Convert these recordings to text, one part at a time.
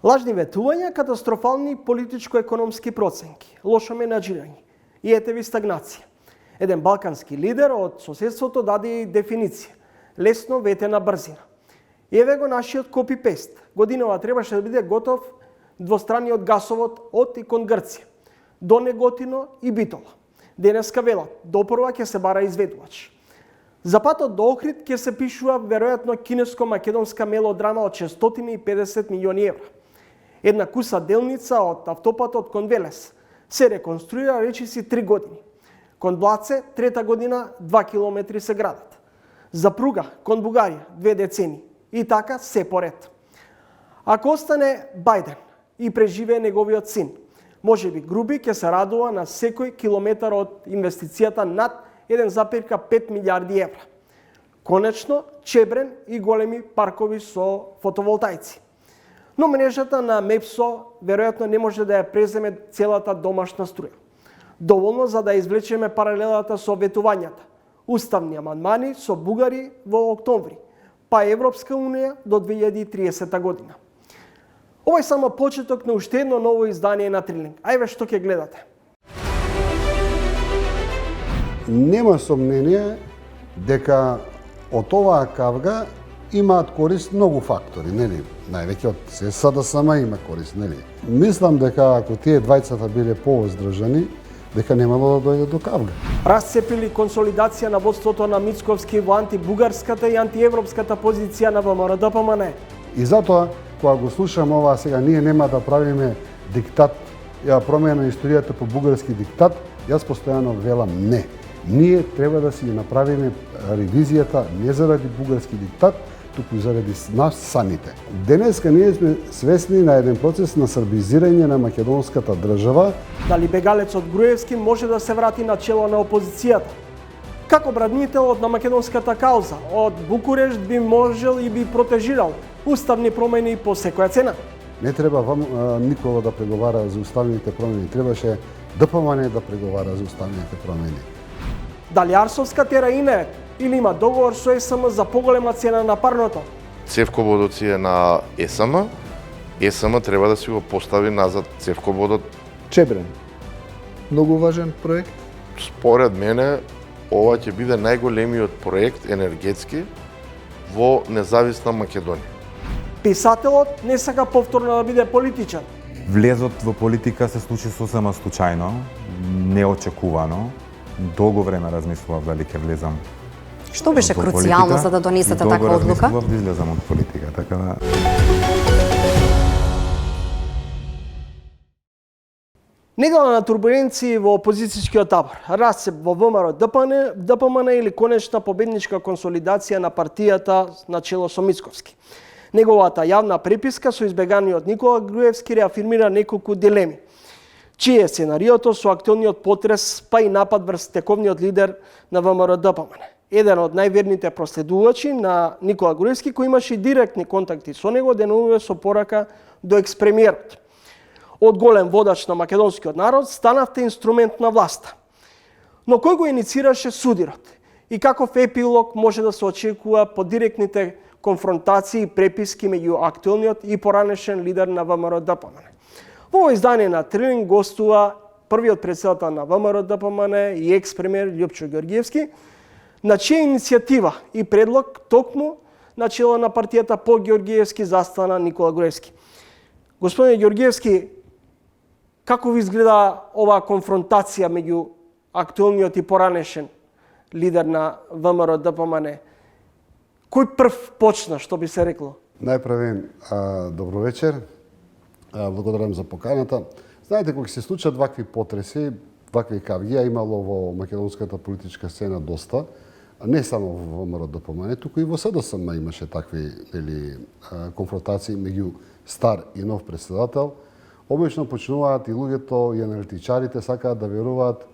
Лажни ветувања, катастрофални политичко-економски проценки, лошо менаџирање и ете ви стагнација. Еден балкански лидер од соседството даде и дефиниција. Лесно ветена брзина. Еве го нашиот копи-пест. Годинава требаше да биде готов двостраниот гасовод од и кон Грција. До Неготино и Битола. Денеска велат, допрва ќе се бара изведувач. За патот до Охрид ќе се пишува веројатно кинеско-македонска мелодрама од 650 милиони евра. Една куса делница од автопатот кон Велес се реконструира речиси 3 години. Кон Блаце, трета година, 2 километри се градат. За пруга, кон Бугарија, 2 децени. И така се поред. Ако остане Бајден и преживее неговиот син, може би Груби ќе се радува на секој километар од инвестицијата над 1,5 милиарди евра. Конечно, Чебрен и големи паркови со фотоволтаици. Но мрежата на МЕПСО веројатно не може да ја преземе целата домашна струја. Доволно за да извлечеме паралелата со ветувањата. Уставни амандмани со бугари во октомври, па Европска унија до 2030 година. Ова е само почеток на уште едно ново издание на Трилинг. Ајве што ќе гледате. Нема сомнение дека од оваа кавга имаат корист многу фактори, нели? Највеќе од СДСМ има корист, нели? Мислам дека ако тие двајцата биле повоздржани, дека немало да дојде до кавга. Расцепили консолидација на водството на Мицковски во антибугарската и антиевропската позиција на ВМРО-ДПМН. И затоа, кога го слушам ова сега, ние нема да правиме диктат, промена на историјата по бугарски диктат, јас постојано велам не. Ние треба да си направиме ревизијата не заради бугарски диктат, туку заради нас самите. Денеска ние сме свесни на еден процес на србизирање на македонската држава. Дали бегалецот Груевски може да се врати на чело на опозицијата? Како бранителот на македонската кауза од Букурешт би можел и би протежирал уставни промени по секоја цена? Не треба никого да преговара за уставните промени, требаше ДПМН да преговара за уставните промени. Дали Арсовска тера инеет или има договор со ЕСМ за поголема цена на парното? Цевководоци е на ЕСМ. ЕСМ треба да си го постави назад цевководот. Чебрен. Многу важен проект. Според мене, ова ќе биде најголемиот проект енергетски во независна Македонија. Писателот не сака повторно да биде политичар. Влезот во политика се случи сосема случајно, неочекувано. Долго време размислував дали ќе влезам. Што беше круцијално за да донесете таква одлука? Долго размислував да излезам од политика, така да... Недела на турбуленции во опозицијскиот табор, расцеп во ВМРО-ДПМН или конечна победничка консолидација на партијата на чело со Мицковски. Неговата јавна преписка со избеганиот Никола Груевски реафирмира неколку дилеми. Чие е сценариото со актуелниот потрес, па и напад врз тековниот лидер на ВМРО-ДПМН. Еден од најверните проследувачи на Никола Груевски, кој имаше директни контакти со него, денуваше со порака до експремиерот. Од голем водач на македонскиот народ станавте инструмент на власта. Но кој го иницираше судирот? И каков епилог може да се очекува по директните конфронтации и преписки меѓу актуелниот и поранешен лидер на ВМРО-ДПМН? Во ово издание на Трилинг гостува првиот претседател на ВМРО-ДПМН и екс-премиер Љупчо Ѓорѓиевски, на чија иницијатива и предлог токму на чело на партијата по Ѓорѓиевски застана Никола Груевски. Господине Ѓорѓиевски, како ви изгледа оваа конфронтација меѓу актуелниот и поранешен лидер на ВМРО-ДПМН? Кој прв почна, што би се рекло? Најпрвен, добро вечер. Благодарам за поканата. Знаете, кога се случат вакви потреси, вакви кавги, имало во македонската политичка сцена доста, не само во ВМРО-ДПМН, туку и во СДСМ имаше такви конфронтации меѓу стар и нов претседател. Обично почнуваат и луѓето, и аналитичарите сакаат да веруваат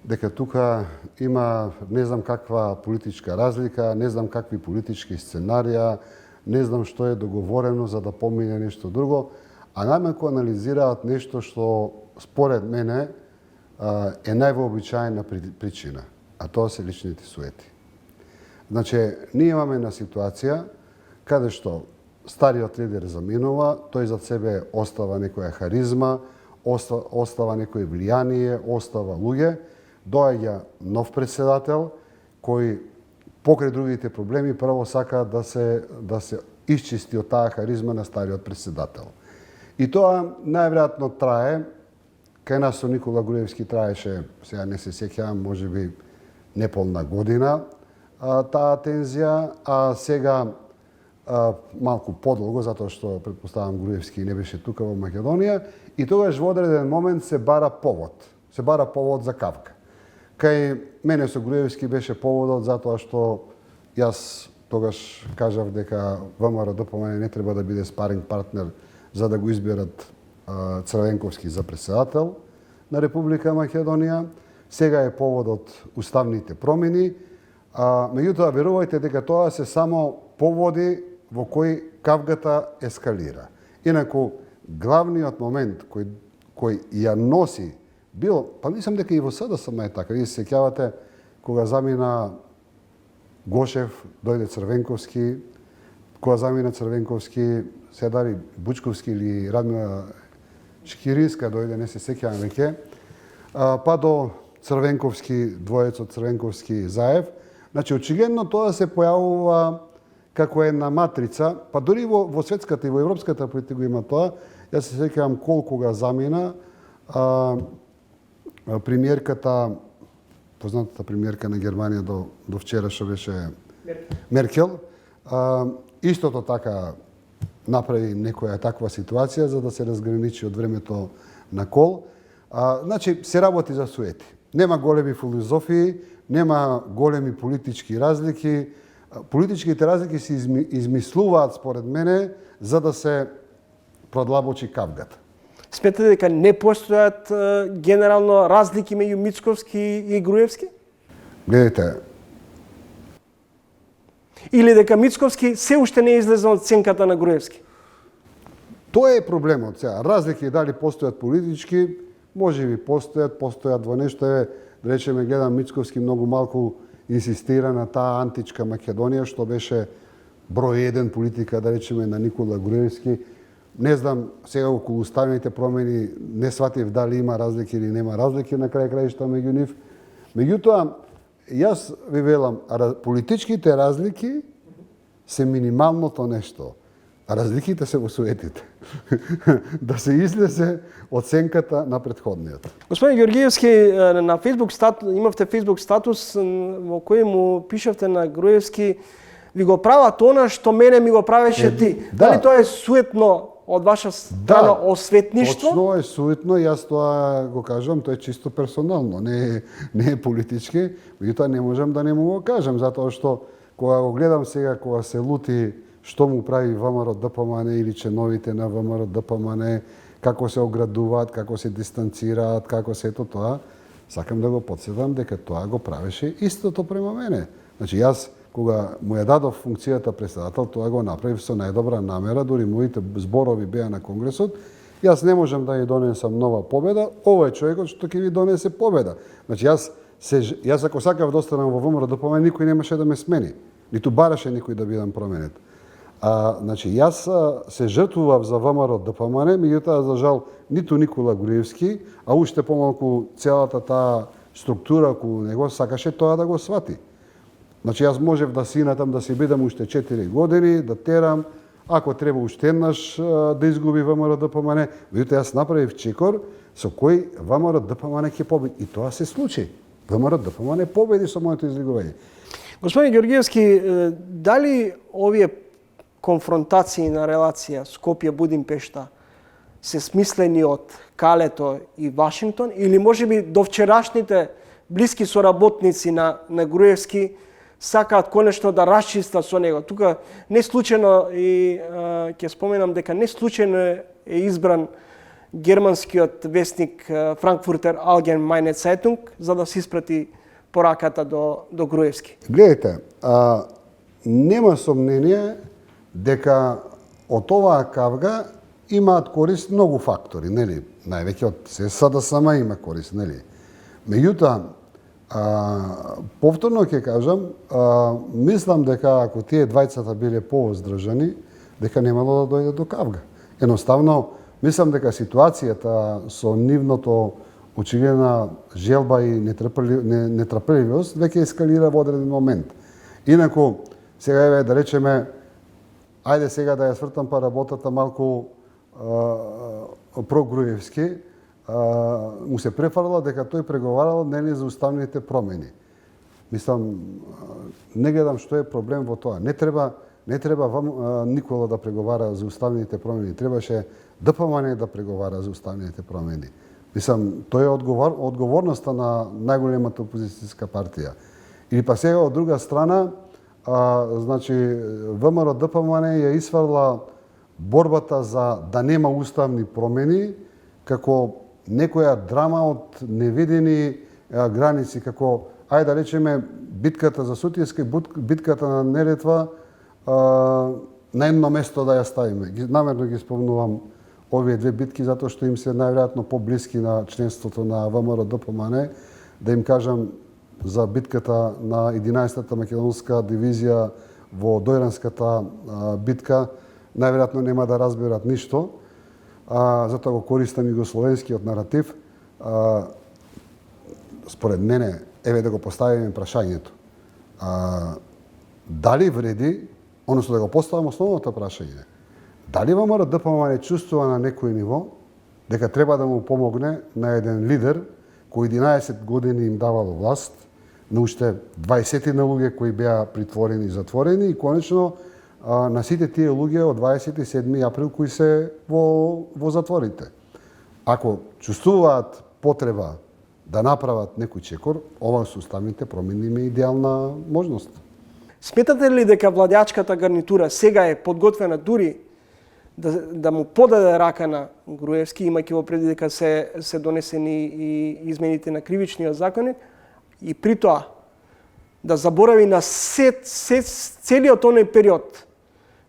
дека тука има не знам каква политичка разлика, не знам какви политички сценарија, не знам што е договорено за да помине нешто друго, а најмалку анализираат нешто што според мене е највообичаена причина, а тоа се личните суети. Значи, ние имаме една ситуација каде што стариот лидер заминува, тој зад себе остава некоја харизма, остава некој влијание, остава луѓе, доаѓа нов председател кој покрај другите проблеми прво сака да се исчисти од таа харизма на стариот председател. И тоа најверојатно трае, кај нас со Никола Груевски траеше, сега не се сеќавам, можеби неполна година таа тензија, а сега малку подолго, затоа што претпоставам Груевски не беше тука во Македонија, и тогаш во одреден момент се бара повод. Се бара повод за кавга. Кај мене со Груевски беше поводот затоа што јас тогаш кажав дека ВМРО-ДПМН не треба да биде спаринг партнер за да го изберат Црвенковски за председател на Република Македонија. Сега е поводот уставните промени. Меѓутоа, верувајте дека тоа се само поводи во кои кавгата ескалира. Инаку, главниот момент кој ја носи, па мислам дека и во СДСМ е така. Вие се сеќавате кога замина Гошев, дојде Црвенковски, кога замина Црвенковски, се дали Бучковски или Радмила Шкиринска дојде, не се сеќавам веќе, па до Црвенковски, двоецот Црвенковски Заев. Значи, очигледно тоа се појавува како една матрица, па дори во светската и во европската политика го има тоа. Јас се сеќавам колку га замина премиерката, познатата премиерка на Германија до вчера што беше Меркел, истото така направи некоја таква ситуација за да се разграничи од времето на Кол. Значи, се работи за суети. Нема големи филозофии, нема големи политички разлики. Политичките разлики се измислуваат, според мене, за да се продлабочи кавгата. Сметате дека не постојат генерално разлики меѓу Мицковски и Груевски? Гледайте. Или дека Мицковски се уште не излезе од сенката на Груевски? Тоа е проблемот сега. Разлики дали постојат политички, можеби постојат во нешто е, да речеме, гледам Мицковски многу малку инсистира на таа античка Македонија, што беше број 1 политика, да речеме, на Никола Груевски. Не знам, сега околу уставните промени не сватив дали има разлики или нема разлики на крај краишта меѓу нив. Меѓутоа, јас ви велам, политичките разлики се минималното нешто, а разликите се во суетите. Да се излезе од сенката на претходниот. Господин Георгиевски, на Facebook имавте Facebook статус во кој му пишавте на Груевски: ви го прават она што мене ми го правеше ти. Да. Дали тоа е суетно од ваша страна, осветништво? Точно е суетно, јас тоа го кажам, тоа е чисто персонално, не е политички, меѓутоа не можам да не му го кажам, затоа што кога го гледам сега, кога се лути што му прави ВМРО-ДПМН или членовите на ВМРО-ДПМН, како се оградуваат, како се дистанцираат, како се ето тоа, сакам да го потсетам дека тоа го правеше истото према мене. Значи, јас кога му ја дадов функцијата председател, тоа го направив со најдобра намера, дури моите зборови беа на Конгресот. Јас не можам да ја донесам нова победа, ова е човекот што ќе ви донесе победа. Значи, јас ако сакав да останам во ВМРО-ДПМН, никој немаше да ме смени, ниту бараше никој да бидам променет. Значи, јас се жртвував за ВМРО-ДПМН, меѓутоа, за жал, ниту Никола Груевски, а уште помалку целата таа структура околу него сакаше тоа да го свати. Значи, јас можев да синатам да си бидам уште 4 години, да терам, ако треба уште еднаш да изгуби ВМРО-ДПМН, меѓутоа јас направив чекор со кој ВМРО-ДПМН ќе победи. И тоа се случи. ВМРО-ДПМН победи со моето излигување. Господин Георгиевски, дали овие конфронтации на релација Скопје-Будимпешта се смислени од Калето и Вашингтон, или можеби до вчерашните блиски соработници на Груевски сакаат конечно да расчистат со него. Тука не случајно и ќе споменам дека не случајно е избран германскиот вестник Frankfurter Allgemeine Zeitung за да се испрати пораката до Груевски. Гледайте, нема сомнение дека од оваа кавга имаат корист многу фактори, нели? Највеќе од СДСМ има корист, нели? Меѓутоа, повторно ќе кажам, мислам дека ако тие двајцата биле пооздржани, дека немало да дојде до кавга. Едноставно, мислам дека ситуацијата со нивното очигледна желба и нетрпеливост веќе ескалира во одреден момент. Инаку, сега еве да речеме, ајде сега да ја свртам па работата малку прогруевски, му се префрлла дека тој преговарал нели за уставните промени. Мислам, не гледам што е проблем во тоа. Не треба Никола да преговара за уставните промени. Требаше ДПМН да преговара за уставните промени. Мислам, тоа е одговорноста на најголемата опозицијска партија. Или па сега од друга страна, значи ВМРО ДПМН ја исфрла борбата за да нема уставни промени како некоја драма од невидени граници, како ајде да речеме битката за Сутиска и битката на Неретва на едно место да ја ставиме. Намерно ги спомнувам овие две битки затоа што им се најверојатно поблиски на членството на ВМРО ДПМН, да им кажам за битката на 11-та македонска дивизија во Дојранската битка, најверојатно нема да разберат ништо, затоа го користам југословенскиот наратив. Според мене, еве да го поставиме прашањето. Дали вреди, односно да го поставам основното прашање, дали ВМРО ДПМН чувствува на некој ниво дека треба да му помогне на еден лидер кој 11 години им давало власт, на уште 20 на луѓе кои беа притворени и затворени и конечно на сите тие луѓе од 27 април кои се во затворите. Ако чувствуваат потреба да направат некој чекор, ова со уставните промени има идеална можност. Сметате ли дека владеачката гарнитура сега е подготвена дури да му подаде рака на Груевски, имајќи во предвид дека се донесени и измените на кривичниот законник, и при тоа да заборави на целиот оној период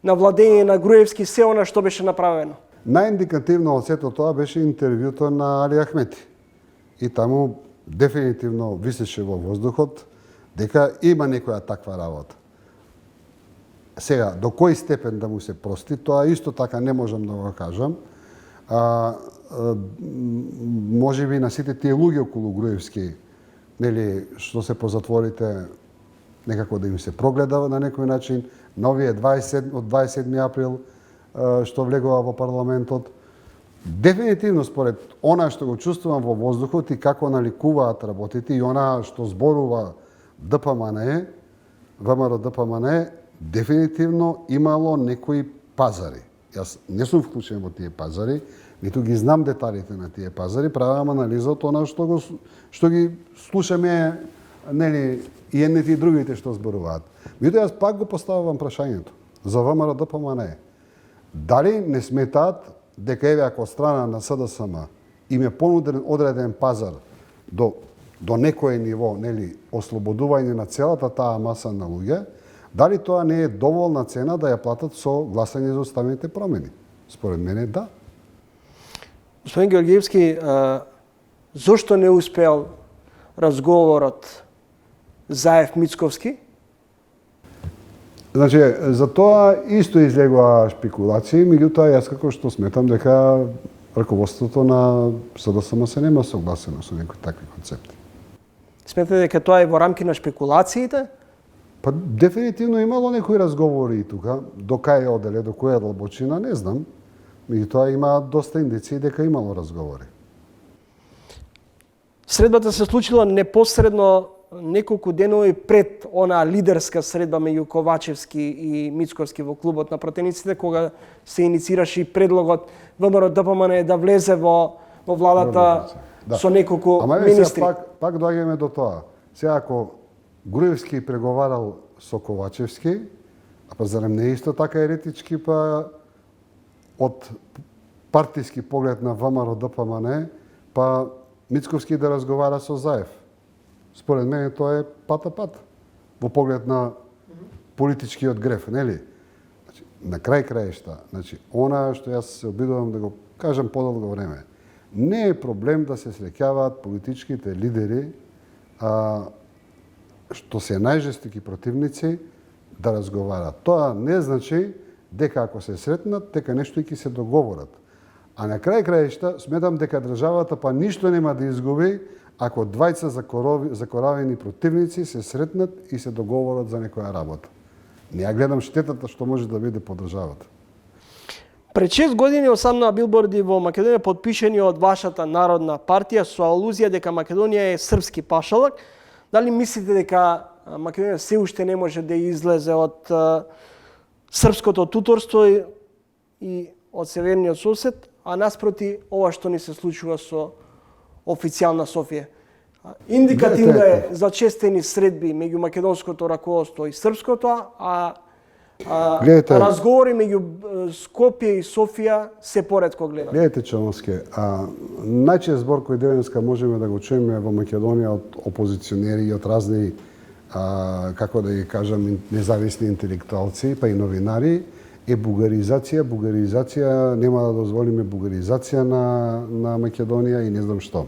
на владење на Груевски се она што беше направено? Најиндикативно од сето тоа беше интервјуто на Али Ахмети. И таму дефинитивно висеше во воздухот дека има некоја таква работа. Сега, до кој степен да му се прости, тоа исто така не можам да го кажам. Може би на сите тие луѓе околу Груевски, нели, што се по затворите, некако да им се прогледа на некој начин, на овие од 27 април што влегува во парламентот. Дефинитивно според она што го чувствувам во воздухот и како наликуваат работите и она што зборува ДПМН, ВМРО ДПМН, дефинитивно имало некои пазари. Јас не сум вклучен во тие пазари, ниту ги знам деталите на тие пазари, правам анализа од она што ги слушаме, нели, и едните и другите што зборуваат. Меѓутоа јас пак го поставувам прашањето за ВМРО ДПМН. Дали не сметаат дека еве ако страна на СДСМ им е понуден одреден пазар до некое ниво, нели, ослободување на целата таа маса на луѓе, дали тоа не е доволна цена да ја платат со гласање за уставните промени? Според мене да. Господин Георгиевски, зошто не успеал разговорот Заев-Мицковски? Значи, за тоа исто излегува шпекулации, меѓутоа јас како што сметам дека раководството на СДСМ се нема согласено со некои такви концепти. Сметате дека тоа е во рамки на шпекулациите? Па дефинитивно имало некои разговори и тука, до кај оделе, до која длабочина, не знам. Меѓутоа има доста индиции дека имало разговори. Средбата се случила непосредно неколку денови пред онаа лидерска средба меѓу Ковачевски и Мицковски во клубот на пратениците, кога се иницираше и предлогот ВМРО ДПМН да влезе во владата со неколку министри. Ама пак доаѓаме до тоа. Сега ако Груевски преговарал со Ковачевски, а па зарем не е исто така еретички, па од партиски поглед на ВМРО ДПМН, па Мицковски да разговара со Заев. Според мене тоа е пат во поглед на политичкиот греф, нели? Значи, на крај краешта, значи, она што јас се обидувам да го кажам подолго време, не е проблем да се среќаваат политичките лидери, што се најжестоки противници, да разговараат. Тоа не значи дека ако се сретнат, дека нешто ќе се договорат. А на крај краишта сметам дека државата па ништо нема да изгуби ако двајца закоравени противници се сретнат и се договорат за некоја работа. Не ја гледам штетата што може да биде по државата. Пред 6 години осамна билборди во Македонија подпишени од вашата народна партија со алузија дека Македонија е српски пашалак. Дали мислите дека Македонија се уште не може да излезе од српското туторство и од северниот сосед, а наспроти ова што ни се случува со официјална Софија? Индикативно е за честени средби меѓу македонското раководство и српското, а разговори меѓу Скопје и Софија се поретко гледат. Гледате, Чановски, најчест збор кој денеска можеме да го чуеме во Македонија од опозиционери и од разни, како да ги кажам, независни интелектуалци, па и новинари, е бугаризација. Бугаризација, нема да дозволиме бугаризација на Македонија и не знам што.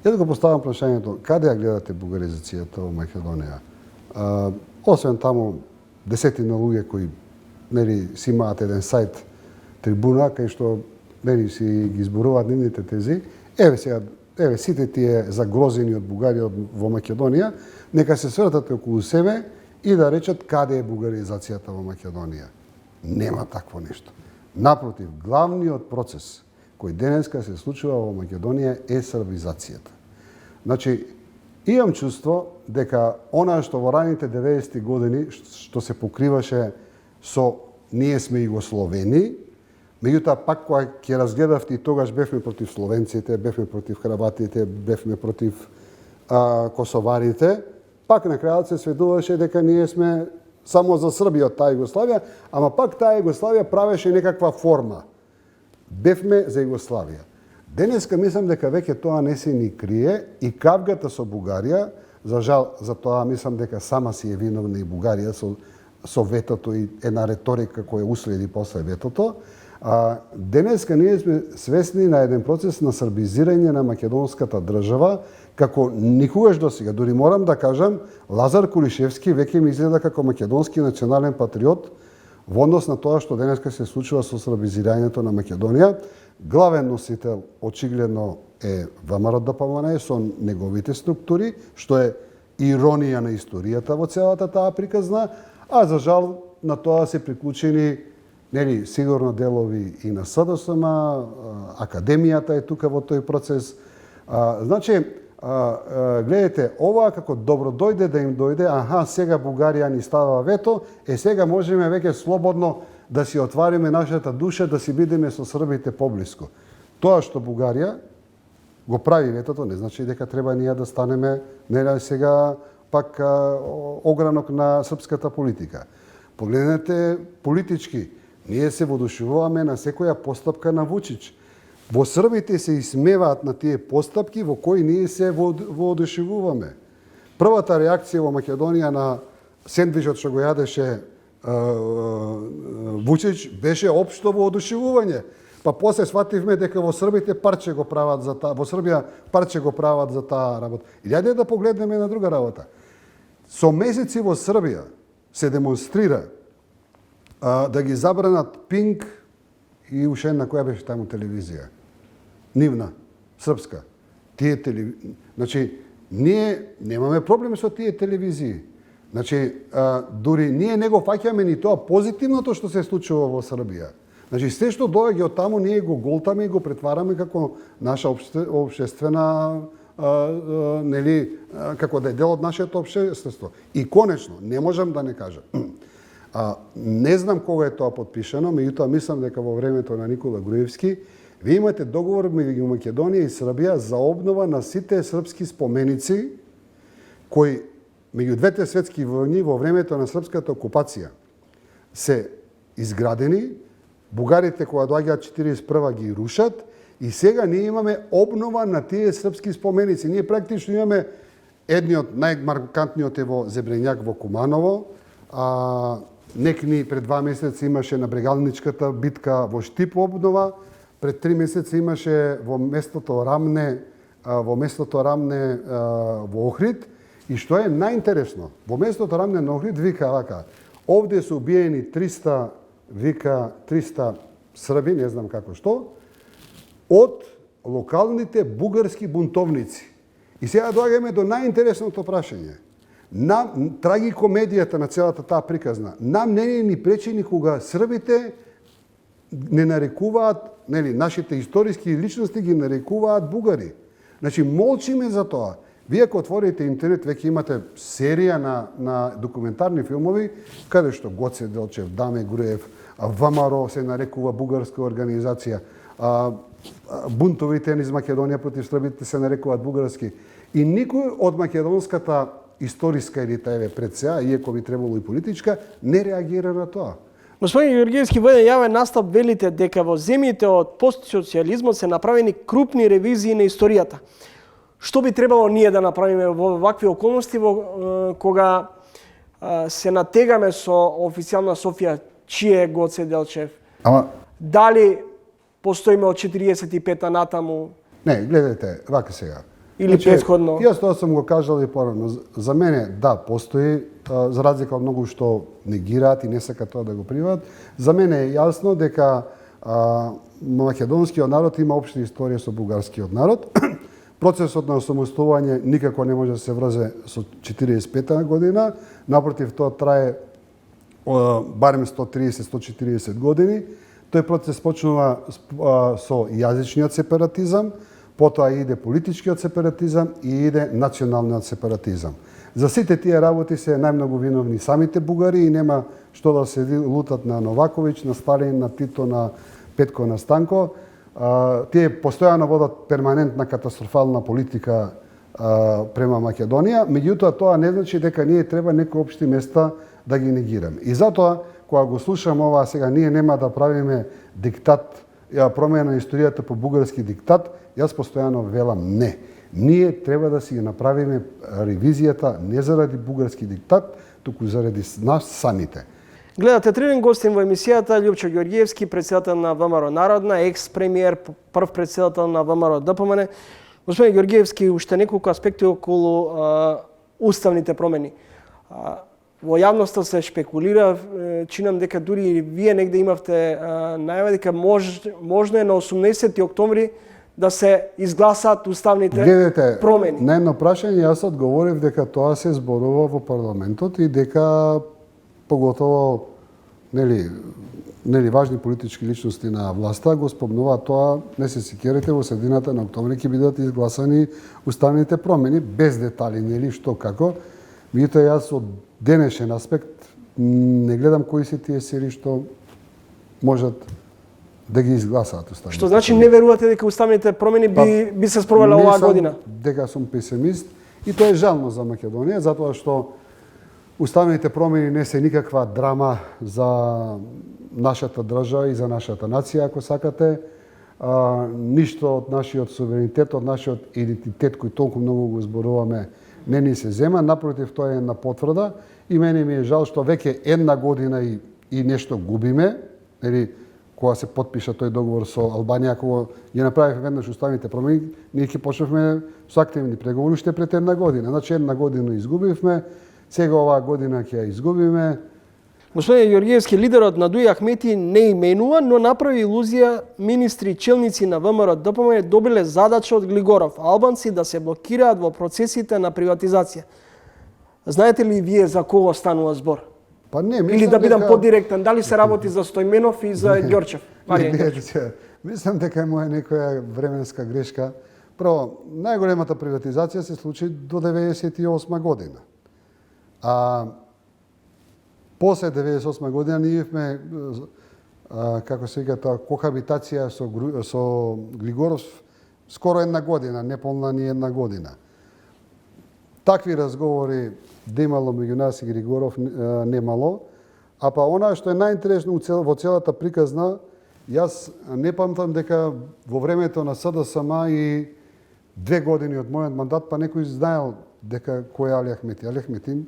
Ја да го поставам прашањето, каде ја гледате бугаризацијата во Македонија? Освен таму, десетина луѓе кои си имаат еден сајт Трибуна, кај што си ги изборуваат нивните тези, еве сите тие загрозени од Бугарија во Македонија, нека се свртат околу себе и да речат каде е бугаризацијата во Македонија. Нема такво нешто. Напротив, главниот процес кој денеска се случува во Македонија е србизацијата. Значи, имам чувство дека она што во раните 90-ти години што се покриваше со ние сме југословени, меѓутоа пак кога ќе разгледавте и тогаш бевме против словенците, бевме против хрватите, бевме против косоварите, пак на крајот се сведуваше дека ние сме само за Србија од таа Југославија, ама пак таа Југославија правеше некаква форма. Бевме за Југославија. Денеска мислам дека веќе тоа не се ни крие и кавгата со Бугарија, за жал, за тоа мислам дека сама си е виновна и Бугарија со ветото и една реторика која уследи после ветото. Денеска ние сме свесни на еден процес на србизирање на македонската држава, како никогаш досега. Дури морам да кажам, Лазар Кулишевски веќе ми изгледа како македонски национален патриот во однос на тоа што денеска се случува со србизирањето на Македонија. Главен носител очигледно е ВМРО ДПМН со неговите структури, што е иронија на историјата во целата таа приказна, а за жал на тоа се приклучени сигурно делови и на СДСМ, академијата е тука во тој процес. Значи, гледате, ова како добро дојде да им дојде, сега Бугарија ни става вето, сега можеме веќе слободно да си отвариме нашата душа, да си бидеме со србите поблиску. Тоа што Бугарија го прави ветото, не значи дека треба ние да станеме сега пак огранок на српската политика. Погледнете политички, ние се воодушевуваме на секоја постапка на Вучич. Во србите се исмеваат на тие постапки во кои ние се воодушевуваме. Првата реакција во Македонија на сендвичот што го јадеше Вучич беше општо воодушевување. Па после свативме дека во Србија парче го прават за таа работа. И јаде да погледнеме на друга работа. Со месеци во Србија се демонстрира да ги забранат Пинк и уште една која беше таму телевизија. Нивна, српска. Значи, ние немаме проблем со тие телевизии. Значи, дури ние не го фаќаме ни тоа позитивното што се случува во Србија. Значи, се што доаѓа од таму, ние го голтаме и го претвараме како наша општествена, како да е дел од нашето општество. И конечно, не можам да не кажам. Не знам кога е тоа подпишано, меѓутоа мислам дека во времето на Никола Груевски вие имате договор меѓу Македонија и Србија за обнова на сите српски споменици кои меѓу двете светски војни во времето на српската окупација се изградени, бугарите кога доаѓаат 41 ги рушат и сега ние имаме обнова на тие српски споменици. Ние практично имаме едниот најмаркантниот е во Зебренјак во Куманово, некни пред 2 месеца имаше на Брегалничката битка во Штип обнова, пред 3 месеца имаше во местото Рамне во Охрид. И што е најинтересно, во местото Рамне на Охрид вика вака, овде се убиени 300 вика 300 срби, не знам како што, од локалните бугарски бунтовници. И сега доаѓаме до најинтересното прашање. Трагикомедијата на целата таа приказна. Нам не ни пречи никога србите не нарекуваат, нели, нашите историски личности ги нарекуваат бугари. Значи, молчиме за тоа. Вие ако отворите интернет, веќе имате серија на документарни филмови, каде што Гоце Делчев, Даме Груев, ВМРО се нарекува бугарска организација, бунтовите низ Македонија против србите се нарекуваат бугарски. И никој од македонската историска елита, еве пред сега, иако би требало и политичка, не реагира на тоа. Господин Георгиевски, во еден јавен настап велите дека во земјите од постсоцијализмот се направени крупни ревизии на историјата. Што би требало ние да направиме во вакви околности кога се натегаме со официјална Софија, чие е Гоце Делчев? Ама Дали постоиме од 45-та натаму? не, гледайте, вака сега. Или претходно? Јас тоа сум го кажал и порано. За мене, да, постои, за разлика од многу што негираат и не сакаат тоа да го приват. За мене е јасно дека македонскиот народ има општа историја со бугарскиот народ. Процесот на осамостојување никако не може да се врзе со 45-та година. Напротив, тоа трае барем 130-140 години. Тој процес почнува со јазичниот сепаратизам, потоа иде политичкиот сепаратизам и иде националниот сепаратизам. За сите тие работи се најмногу виновни самите бугари и нема што да се лутат на Новаковиќ, на Сталин, на Тито, на Петко, на Станко. Тие постојано водат перманентна катастрофална политика према Македонија, меѓутоа тоа не значи дека ние треба некои општи места да ги негираме. И затоа, кога го слушам ова сега, ние нема да правиме диктат, промена на историјата по бугарски диктат, јас постојано велам не. Ние треба да си направиме ревизијата не заради бугарски диктат, туку заради нас самите. Гледате Тривен гостин во емисијата Љупчо Георгиевски, председател на ВМРО Народна, екс-премиер, прв председател на ВМРО ДПМН. Господин Георгиевски, уште неколку аспекти околу уставните промени. Во јавноста се шпекулира, чинам дека дури и вие негде имавте најава дека можно е на 18 октомври да се изгласаат уставните промени. На едно прашање јас одговорив дека тоа се зборува во парламентот и дека поготово нели важни политички личности на власта го спомнуваат тоа, не се сеќавате, во средината на октомври ќе бидат изгласани уставните промени без детали, нели што како. Меѓутоа јас од денешен аспект не гледам кои се тие сили што можат да ги изгласаат уставните. Што значи не верувате дека уставните промени би се спровеле оваа година? Дека сум песимист и тоа е жално за Македонија, затоа што уставните промени не се никаква драма за нашата држава и за нашата нација, ако сакате. Ништо од нашиот суверенитет, од нашиот идентитет кој толку многу го зборуваме, не ни се зема. Напротив, тоа е една потврда и мене ми е жал што веќе една година и нешто губиме, нели, кога се потпиша тој договор со Албанија, кога ги направивме веднаш уставните промени, ние ќе почневме со активни преговори уште пред една година. Значи една година изгубивме, сега оваа година ќе ја изгубиме. Господин Георгиевски, лидерот Надуј Ахмети не именува, но направи илузија министри и челници на ВМРО ДПМН добиле задача од Глигоров, албанци да се блокираат во процесите на приватизација. Знаете ли вие за кого станува збор? Па не, мислам или да бидам дека подиректен, дали се работи за Стојменов и за Ѓорчев? Мислам дека е моја некоја временска грешка. Прво, најголемата приватизација се случи до 98 година. После 98 година ние имавме, како се вика тоа, кохабитација со Глигоров скоро една година, не полна ни една година. Такви разговори да имало меѓу нас и Григоров немало, а па она што е најинтересно во целата приказна, јас не памтам дека во времето на СДСМ и 2 години од мојот мандат, па некој знаел дека кој е Али Ахмети. Али Ахметин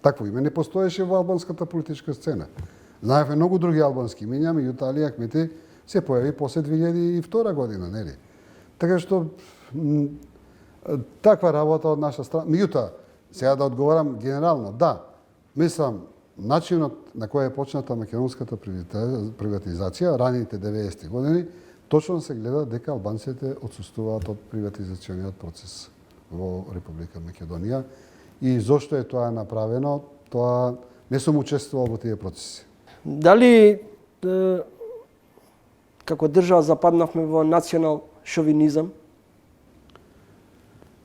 такво име не постоеше во албанската политичка сцена. Знаевме многу други албански имиња, меѓутоа Али Ахмети се појави после 2002 година, нели? Така што таква работа од наша страна. Меѓутоа, сега да одговорам генерално, да, мислам, начинот на кој е почната македонската приватизација, раните 90-ти години, точно се гледа дека албанците отсуствуваат од приватизациониот процес во Република Македонија. И зошто е тоа направено, тоа не сум учествувал во тие процеси. Дали како држава западнавме во национал шовинизам?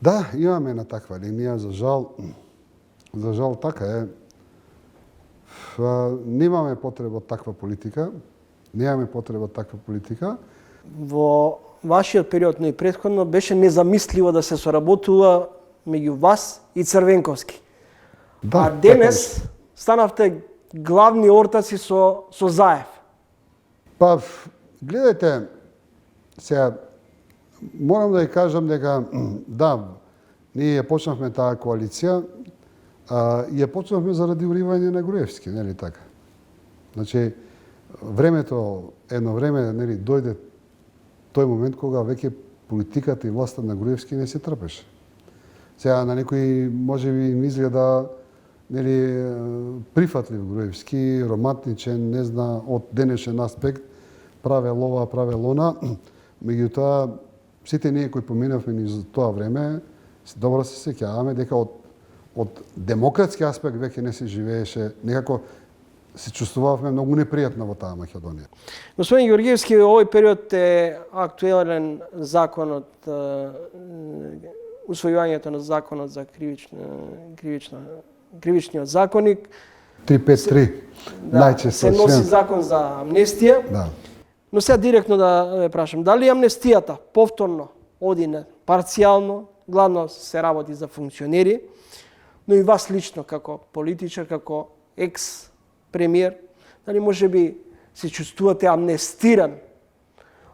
Да, имаме на таква линија, за жал така е. Немаме потреба од таква политика, Во вашиот период, но и претходно, беше незамисливо да се соработува меѓу вас и Црвенковски. Да, А денес станавте главни ортаци со Заев. Па, гледайте, сега, морам да ја кажам дека, да, ние ја почнавме таа коалиција, ја почнавме заради уривање на Груевски, нели така? Значи, едно време, нели, дојде тој момент кога веќе политиката и власта на Груевски не се трпеше. Сега на некои можеби им изгледа, нели, прифатлив Груевски, романтичен, не зна, од денешен аспект, правел ова, правел она. Меѓутоа, сите ние кои поминавме низ тоа време, добро се сеќаваме дека од демократски аспект веќе не се живееше, некако се чувствувавме многу непријатно во таа Македонија. Господин Георгиевски, во овој период е актуелен законот, усвојувањето на законот за кривичниот законник. 353, најчесто се носи закон за амнестија. Да. Но сега директно да ве прашам, дали амнестијата повторно оди на парцијално, главно се работи за функционери, но и вас лично како политичар, како екс-премиер, дали можеби се чувствувате амнестиран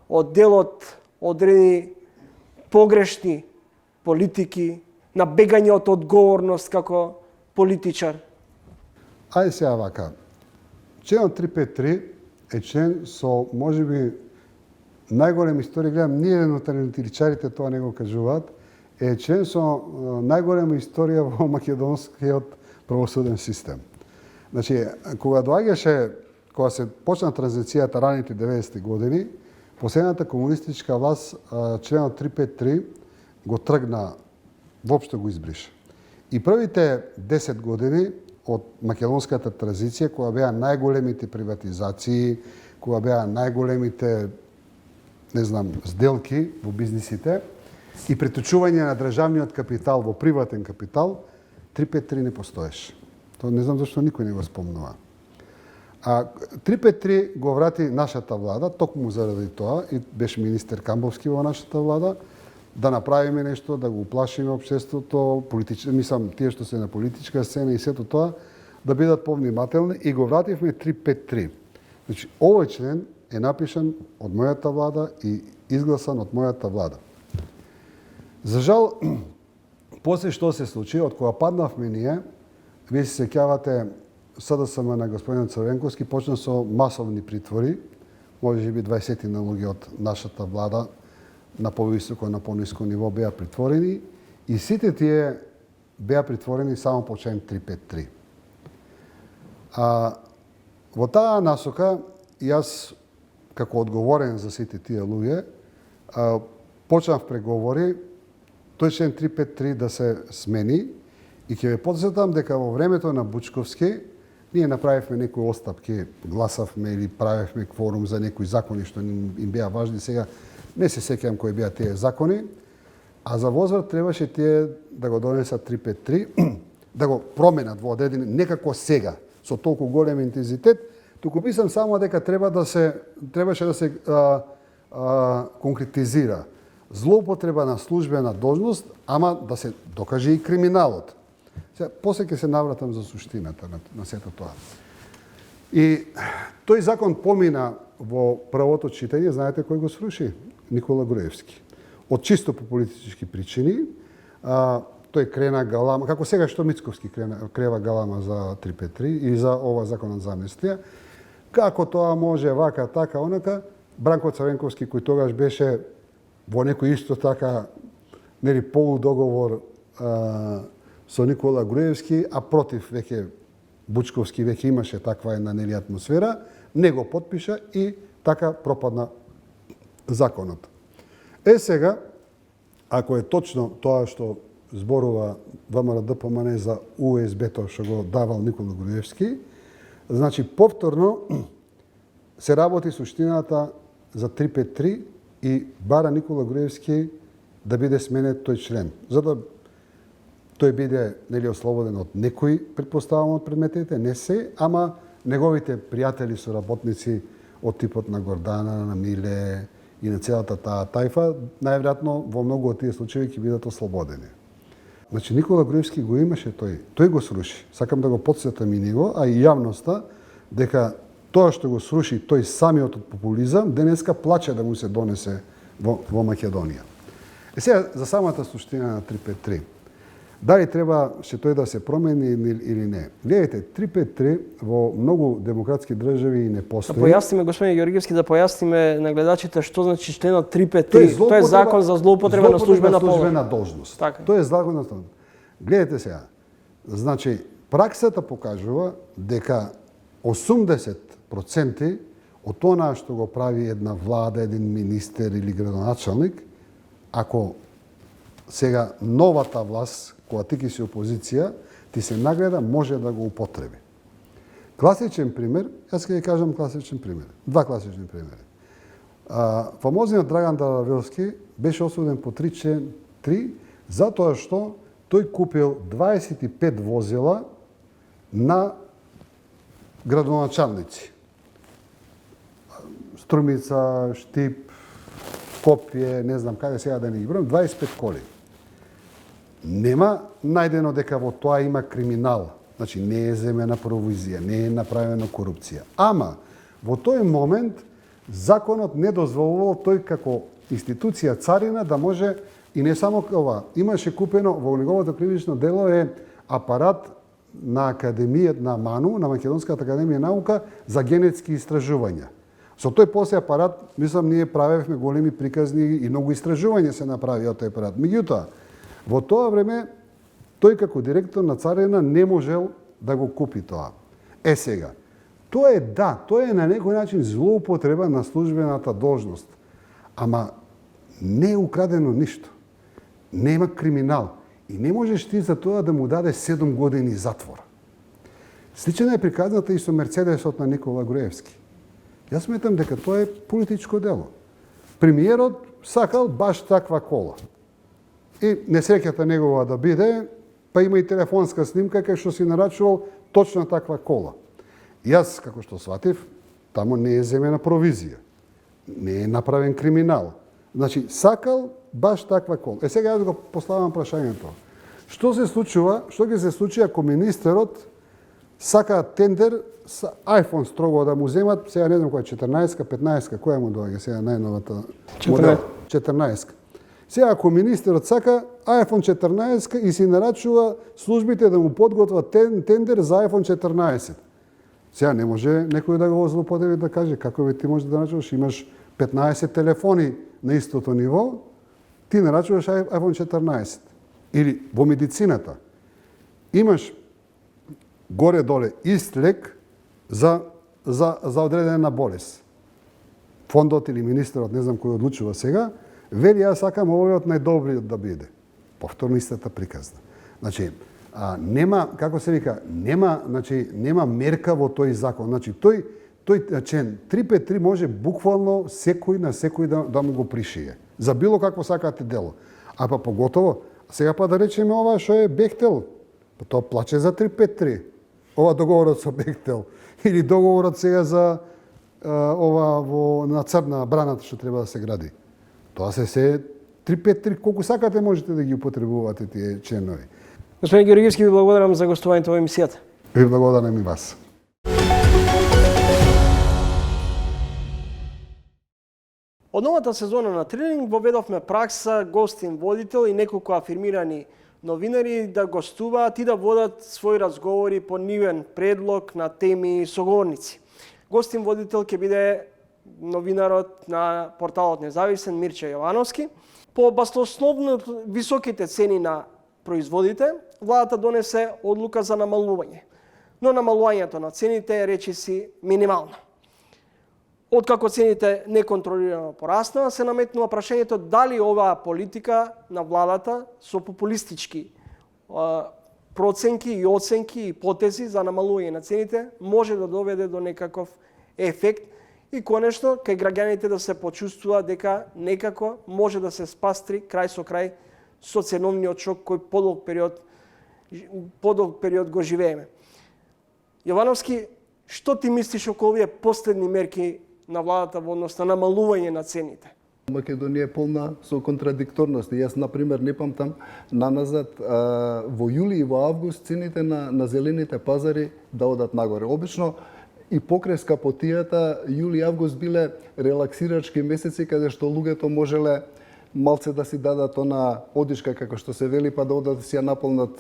од делот одредени погрешни политики, на бегање од одговорност како политичар? Ајде сега вака. Членот 353 е член со, можеби, најголем историја, гледам, ние нотариотичарите тоа не го кажуваат, е член со најголема историја во македонскиот правосуден систем. Значи, кога се почна транзицијата раните 90-ти години, последната комунистичка власт членот 353 го тргна, воопшто го избриша. И првите 10 години од македонската транзиција, кога беа најголемите приватизации, кога беа најголемите, не знам, сделки во бизнисите и преточување на државниот капитал во приватен капитал, 353 не постоеше. Тоа не знам зашто никој не го спомнува. 353 го врати нашата влада, токму заради тоа, и беше министер Камбовски во нашата влада, да направиме нешто, да го уплашиме општеството, мислам, тие што се на политичка сцена и сето тоа, да бидат повнимателни, и го вративме 353. Значи, овој член е напишан од мојата влада и изгласан од мојата влада. За жал, после што се случи, од кога паднавме ние, вие се сеќавате, СДСМ на господин Црвенковски почна со масовни притвори, можеби 20 на луѓе од нашата влада на повисоко, на пониско ниво беа притворени, и сите тие беа притворени само по член 353. Во таа насока, јас, како одговорен за сите тие луѓе, почнав преговори тој член 353 да се смени, и ќе ве подсетам дека во времето на Бучковски ние направивме некои остапки, гласавме или правевме кворум за некои закони што им беа важни. Сега не се сеќавам кои беа тие закони, а за возврат требаше тие да го донесат 353, да го променат во одредени, некако сега, со толку голем интензитет, туку мислам само дека требаше да се конкретизира злоупотреба на службена должност, ама да се докаже и криминалот. Сега, после ќе се навратам за суштината на сето тоа. И тој закон помина во првото читање, знаете кој го сруши? Никола Груевски. Од чисто по политички причини, тој крена галама, како сега што Мицковски крева галама за 353 и за ова законот за амнестија, како тоа може вака, така, онака, Бранко Црвенковски, кој тогаш беше во некој исто така, нели, полудоговор со Никола Груевски, а против веќе Бучковски веќе имаше таква една нели атмосфера, не го потпиша и така пропадна законот. Сега, ако е точно тоа што зборува ВМРО-ДПМН за УСБ-то што го давал Никола Груевски, значи повторно се работи суштината за 353 и бара Никола Груевски да биде сменет тој член, за да тој биде нели ослободен од некои, претпоставам, од предметите, не се, ама неговите пријатели, соработници од типот на Гордана, на Миле и на целата таа тајфа, најверојатно во многу од тие случаи ќе бидат ослободени. Значи Никола Груевски го имаше тој го сруши. Сакам да го потсетам и него, а и јавноста, дека тоа што го сруши тој самиот од популизам, денеска плаче да му се донесе во Македонија. Сега за самата суштина на 353. Дали треба што тој да се промени или не? Гледайте, 353 во многу демократски држави не постои. Да појасниме, господин Георгиевски, да појасниме на гледачите што значи членот 353. Тоа е закон за злоупотреба на службена должност. Така. Тоа е закон на должност. Гледайте сега. Значи, праксата покажува дека 80% од она што го прави една влада, еден министер или градоначалник, ако сега новата власт, кога ти си опозиција, ти се нагледа, може да го употреби. Класичен пример, јас ќе ви кажам класичен пример. Два класични примери. Фамозниот Драган Даравелски беше осуден по 3 затоа што тој купил 25 возила на градоначалници. Струмица, Штип, Копје, не знам каде сега да не ги бројам, 25 коли. Нема најдено дека во тоа има криминал. Значи, не е земена провизија, не е направена корупција. Ама, во тој момент, законот не дозволувал тој како институција царина да може, и не само ова, имаше купено, во неговото кривично дело е апарат на Академијата на МАНУ, на Македонската академија наука, за генетски истражувања. Со тој после апарат, мислам, ние правевме големи приказни и многу истражувања се направи од тој апарат. Меѓутоа, во тоа време, тој како директор на царина не можел да го купи тоа. Сега, тоа е тоа е на некој начин злоупотреба на службената должност. Ама не е украдено ништо. Нема криминал. И не можеш ти за тоа да му даде 7 години затвор. Слична е приказната и со Мерцедесот на Никола Груевски. Јас сметам дека тоа е политичко дело. Премиерот сакал баш таква кола. И несреќата негова да биде, па има и телефонска снимка кај што си нарачувал точно таква кола. Јас, како што сватив, таму не е земена провизија. Не е направен криминал. Значи, сакал баш таква кола. Сега јас го поставам прашањето. Што се случува, што ќе се случи ако министерот сака тендер с iPhone строго да му земат, сега не знам која 14-ка, 15-ка, која му доаѓа сега најновата модел? 14-ка. Сега ако министерот сака iPhone 14 и си нарачува службите да му подготват тендер за iPhone 14. Сега не може некој да го злоупотреби да каже како ти можеш да нарачуваш, имаш 15 телефони на истото ниво, ти нарачуваш iPhone 14. Или во медицината имаш горе-доле ист лек за одредена болест. Фондот или министерот, не знам кој одлучува сега, вели јас сакам овојот најдобриот да биде. Повторно истата приказна. Значи, нема, како се вика, нема мерка во тој закон. Значи, тој член 353 може буквално секој на секој да му го пришие. За било какво сакате дело. А па поготово, сега па да речеме ова што е Бехтел, па тоа плаче за 353. Ова договорот со Бехтел. Или договорот сега за ова на Црна браната што треба да се гради. Тоа се 353, колку сакате можете да ги употребувате тие членови. Господин Георгиевски, ви благодарам за гостувањето во емисијата. Ви благодарам и вас. Од новата сезона на Тренинг воведовме пракса гостин водител и неколку афирмирани новинари да гостуваат и да водат своји разговори по нивен предлог на теми и соговорници. Гостин водител ќе биде новинарот на порталот Независен Мирче Јовановски. По баснословно високите цени на производите, владата донесе одлука за намалување. но намалувањето на цените е речиси минимално. Откако цените неконтролирано пораснаа, се наметнува прашањето дали оваа политика на владата со популистички проценки и оценки и потези за намалување на цените може да доведе до некаков ефект и конечно кај граѓаните да се почувствува дека некако може да се спастри крај со крај со ценовниот шок кој подолг период го живееме. Јовановски, што ти мислиш околу овие последни мерки на владата во однос на намалување на цените? Македонија е полна со контрадикторности. Јас, например, не памтам наназад во јули и во август цените на зелените пазари да одат нагоре. Обично и покрај скапотијата, јули и август биле релаксирачки месеци каде што луѓето можеле малце да си дадат она одишка, како што се вели, па да одат да си ја наполнат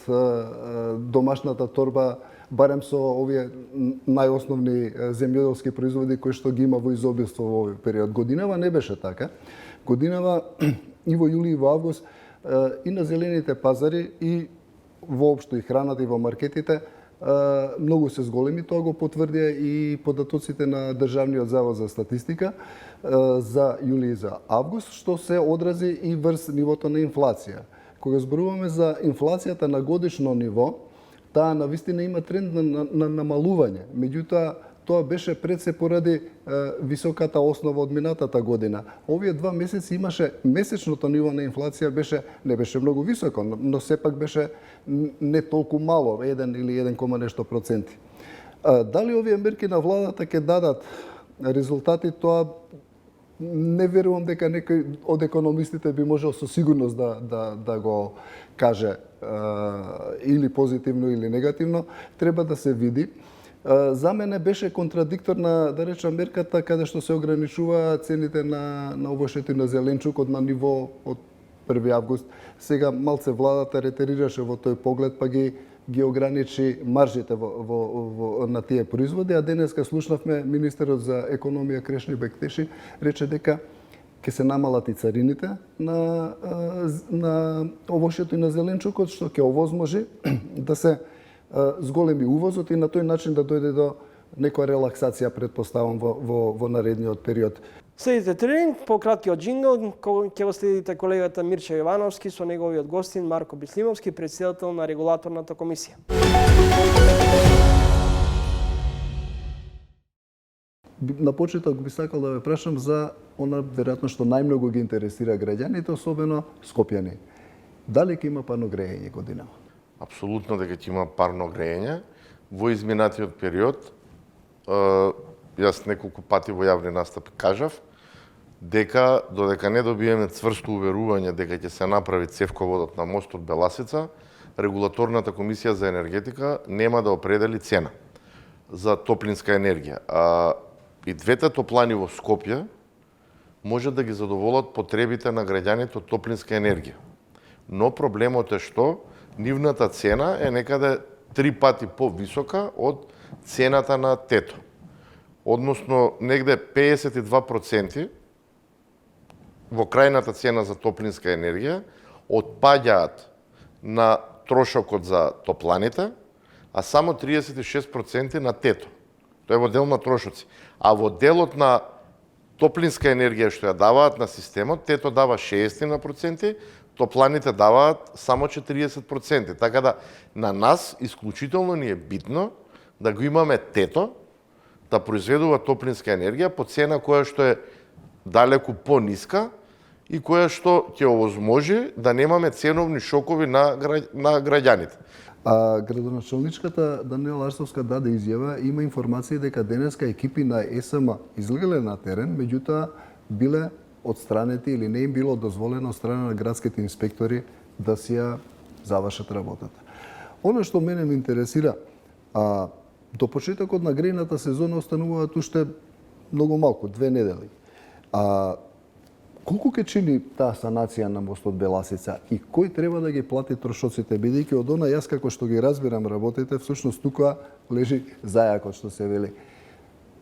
домашната торба, барем со овие најосновни земјоделски производи кои што ги има во изобилство во овој период. Годинава не беше така. Годинава и во јули и во август и на зелените пазари и воопшто и храната и во маркетите многу се зголеми, тоа го потврдија и податоците на Државниот завод за статистика за јули и за август, што се одрази и врз нивото на инфлација. Кога зборуваме за инфлацијата на годишно ниво, таа навистина има тренд на намалување. Меѓутоа, тоа беше пред се поради високата основа од минатата година. Овие 2 месеци имаше месечното ниво на инфлација не беше многу високо, но сепак беше не толку мало, 1 или 1, нешто проценти. Дали овие мерки на владата ќе дадат резултати, тоа не верувам дека некој од економистите би можел со сигурност да го каже или позитивно или негативно. Треба да се види. За мене беше контрадикторна, да речам, мерката каде што се ограничува цените на овошето и на зеленчукот на ниво од 1 август. Сега малце владата ретерираше во тој поглед, па ги ограничи маржите на тие производи, а денеска слушнавме министерот за економија Крешни Бектеши рече дека ќе се намалат и царините на овошето и на зеленчукот, што ќе овозможи да се зголеми увозот и на тој начин да дојде до некоја релаксација, предпоставам, во наредниот период. Следите тренинг, по краткиот джингл, ќе го следите колегата Мирча Јовановски со неговиот гостин Марко Бислимовски, претседател на регулаторната комисија. На почеток би сакал да ве прашам за она веројатно што најмногу ги интересира граѓаните, особено скопјани. Дали ќе има парно грејење годинава? Апсолутно дека ќе има парно грејење. Во изминатиот период, јас неколку пати во јавни настапи кажав, дека додека не добиеме цврсто уверување дека ќе се направи цевководот на мостот Беласица, регулаторната комисија за енергетика нема да определи цена за топлинска енергија. И двете топлани во Скопје може да ги задоволат потребите на граѓаните од топлинска енергија. Но проблемот е што нивната цена е некаде 3 пати повисока од цената на тето. Односно, негде 52% во крајната цена за топлинска енергија отпаѓаат на трошокот за топланите, а само 36% на тето. Тоа е во дел на трошоци. А во делот на топлинска енергија што ја даваат на системот, тето дава 60%, топланите даваат само 40%. Така да на нас исклучително ни е битно да го имаме тето, да произведува топлинска енергија по цена која што е далеку пониска и која што ќе овозможи да немаме ценовни шокови на граѓаните. А градоначалничката Даниела Арсовска даде изјава, има информации дека денеска екипи на ЕСМ излегале на терен, меѓутоа биле отстранети или не им било дозволено од страна на градските инспектори да си ја завршат работата. Оно што мене ме интересира, до почетокот на грејната сезона остануваат уште многу малку, 2 недели. Колку ќе чини таа санација на мостот Беласица и кој треба да ги плати трошоците, бидејќи од она јас како што ги разбирам работите, всушност тука лежи зајакот, што се вели.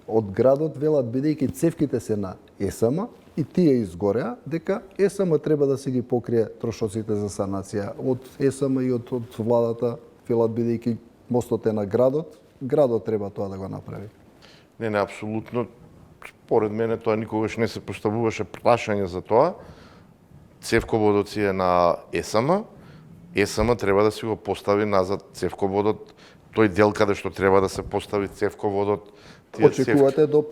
Од градот велат, бидејќи цевките се на ЕСМ и тие изгореа, дека ЕСМ треба да си ги покрие трошоците за санација. Од ЕСМ и од владата велат, бидејќи мостот е на градот, градот треба тоа да го направи. Не, апсолутно. Според мене тоа никогаш не се поставуваше прашање за тоа. Цевководот си е на ЕСМ. ЕСМ треба да си го постави назад цевководот, тој дел каде што треба да се постави цевководот. Очекувате до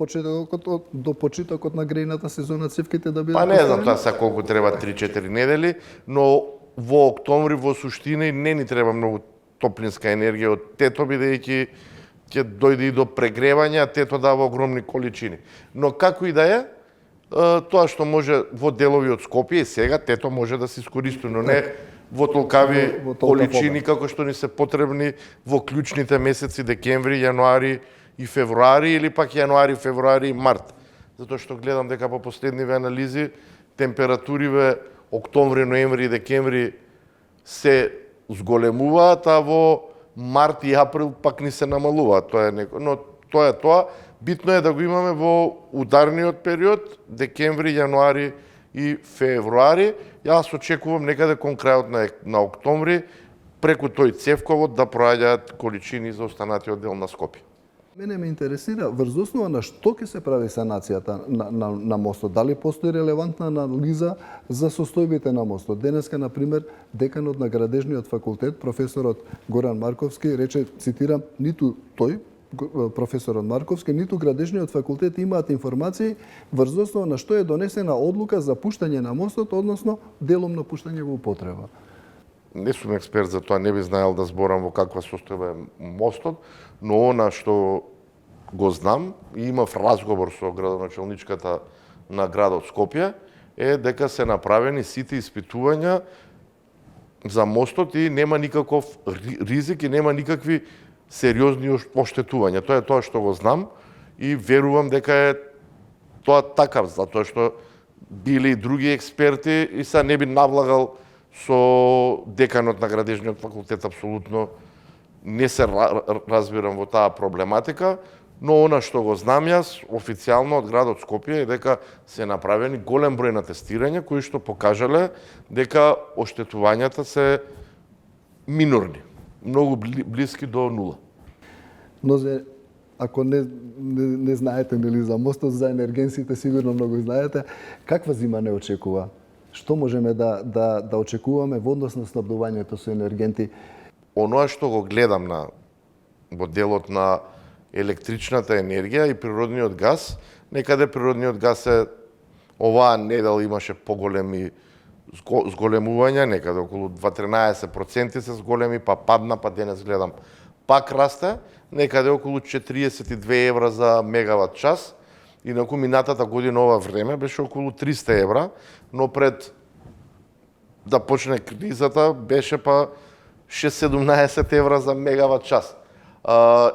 почетокот на грејната сезона цевките да бидат Па не знам поставени? тоа са колку треба 3-4 недели, но во октомври во суштина и не ни треба многу топлинска енергија од тето, бидејќи ќе дојде и до прегревање, а тето дава огромни количини. Но како и да е, тоа што може во делови од Скопје и сега тето може да се искористи, но не во толкави Во толка количини како што ни се потребни во клучните месеци декември, јануари и февруари или пак јануари, февруари и март. Затоа што гледам дека по последниве анализи температуриве октомври, ноември и декември се зголемуваат, а во март и април пак ни се намалуваат. Но тоа е тоа. Битно е да го имаме во ударниот период, декември, јануари и февруари. Јас очекувам некаде кон крајот на октомври преку тој цевковод да проаѓаат количини за останатиот дел на Скопје. Мене ме интересира врз основа на што ќе се прави санацијата на мостот. Дали постои релевантна анализа за состојбите на мостот? Денеска, например, деканот на Градежниот факултет, професорот Горан Марковски, рече, цитирам, ниту тој, професорот Марковски, ниту Градежниот факултет имаат информации врз основа на што е донесена одлука за пуштање на мостот, односно деломно пуштање во употреба. Не сум експерт за тоа, не би знаел да зборам во каква состојба е мостот, но она што го знам и имав разговор со градоначалничката на градот Скопје е дека се направени сите испитувања за мостот и нема никаков ризик и нема никакви сериозни оштетувања. Тоа е тоа што го знам и верувам дека е тоа така, затоа што били и други експерти и са не би навлагал со деканот на Градежниот факултет, апсолутно не се разбирам во таа проблематика, но она што го знам јас официјално од градот Скопје е дека се направени голем број на тестирања кои што покажале дека оштетувањата се минорни, многу блиски до нула. Но ако не знаете нели за мостот, за енергенсите сигурно многу знаете, каква зима не очекува? Што можеме да очекуваме во однос на снабдувањето со енергенти? Оноа што го гледам во делот на електричната енергија и природниот газ, некаде природниот газ оваа недела имаше поголеми зголемувања, некаде околу 2-13% се зголеми, па падна, па денес гледам пак расте, некаде околу 42 евра за мегават час. Инаку минатата година ова време беше околу 300 евра, но пред да почне кризата беше па 6-17 евра за мегават час.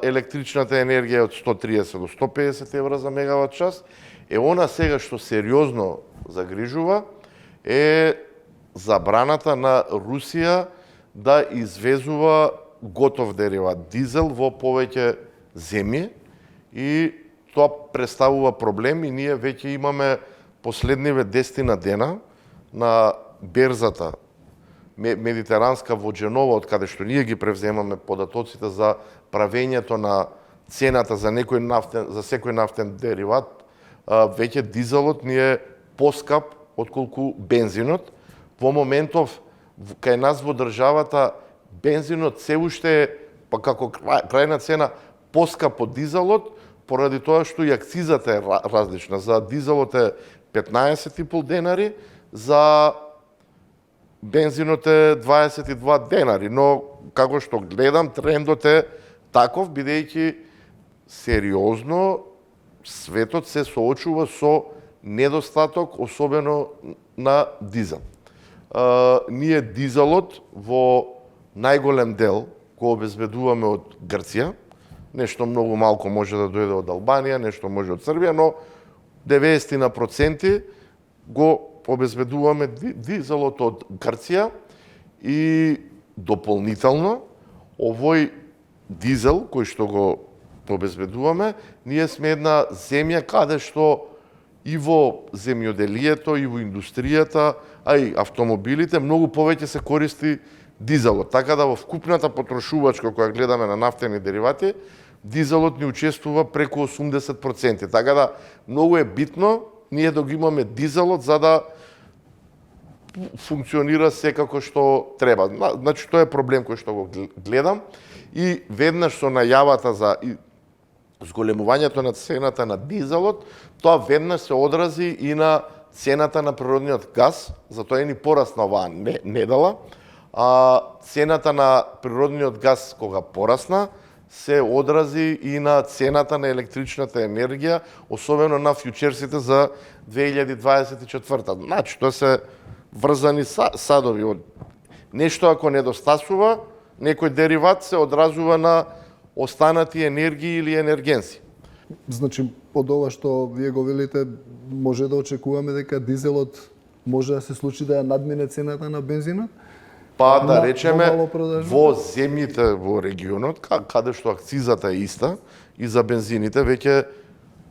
Електричната енергија е од 130 до 150 евра за мегават час. Она сега што сериозно загрижува е забраната на Русија да извезува готов дериват дизел во повеќе земји и тоа представува проблем и ние веќе имаме последниве 10 дена на берзата медитеранска во Дженова, од каде што ние ги превземаме податоците за правењето на цената за секој нафтен дериват, веќе дизелот ни е поскап отколку бензинот. Во моментов кај нас во државата бензинот се уште е па како крајна цена поскап од дизелот, поради тоа што и акцизата е различна. За дизелот е 15,5 денари, за бензинот е 22 денари, но како што гледам трендот е таков, бидејќи сериозно светот се соочува со недостаток, особено на дизел. Ние дизелот во најголем дел го обезбедуваме од Грција, нешто многу малку може да дојде од Албанија, нешто може од Србија, но 90% го обезбедуваме дизелот од Грција и дополнително овој дизел кој што го обезбедуваме, ние сме една земја каде што и во земјоделието, и во индустријата, а и автомобилите многу повеќе се користи дизелот. Така да во вкупната потрошувачка која гледаме на нафтени деривати, дизелот ни учествува преку 80%. Така да, многу е битно ние да го имаме дизелот за да функционира секако што треба. Значи, тоа е проблем кој што го гледам и веднаш со најавата за зголемувањето на цената на дизелот, тоа веднаш се одрази и на цената на природниот газ, затоа е ни порасна оваа недела. Цената на природниот газ кога порасна, се одрази и на цената на електричната енергија, особено на фјучерсите за 2024. Значи, тоа се врзани садови. Нешто ако недостасува, некој дериват се одразува на останати енергии или енергенси. Значи, од ова што вие го велите, може да очекуваме дека дизелот може да се случи да ја надмине цената на бензинот? Па да речеме, мало продажба? во земјите во регионот, каде што акцизата е иста, и за бензините, веќе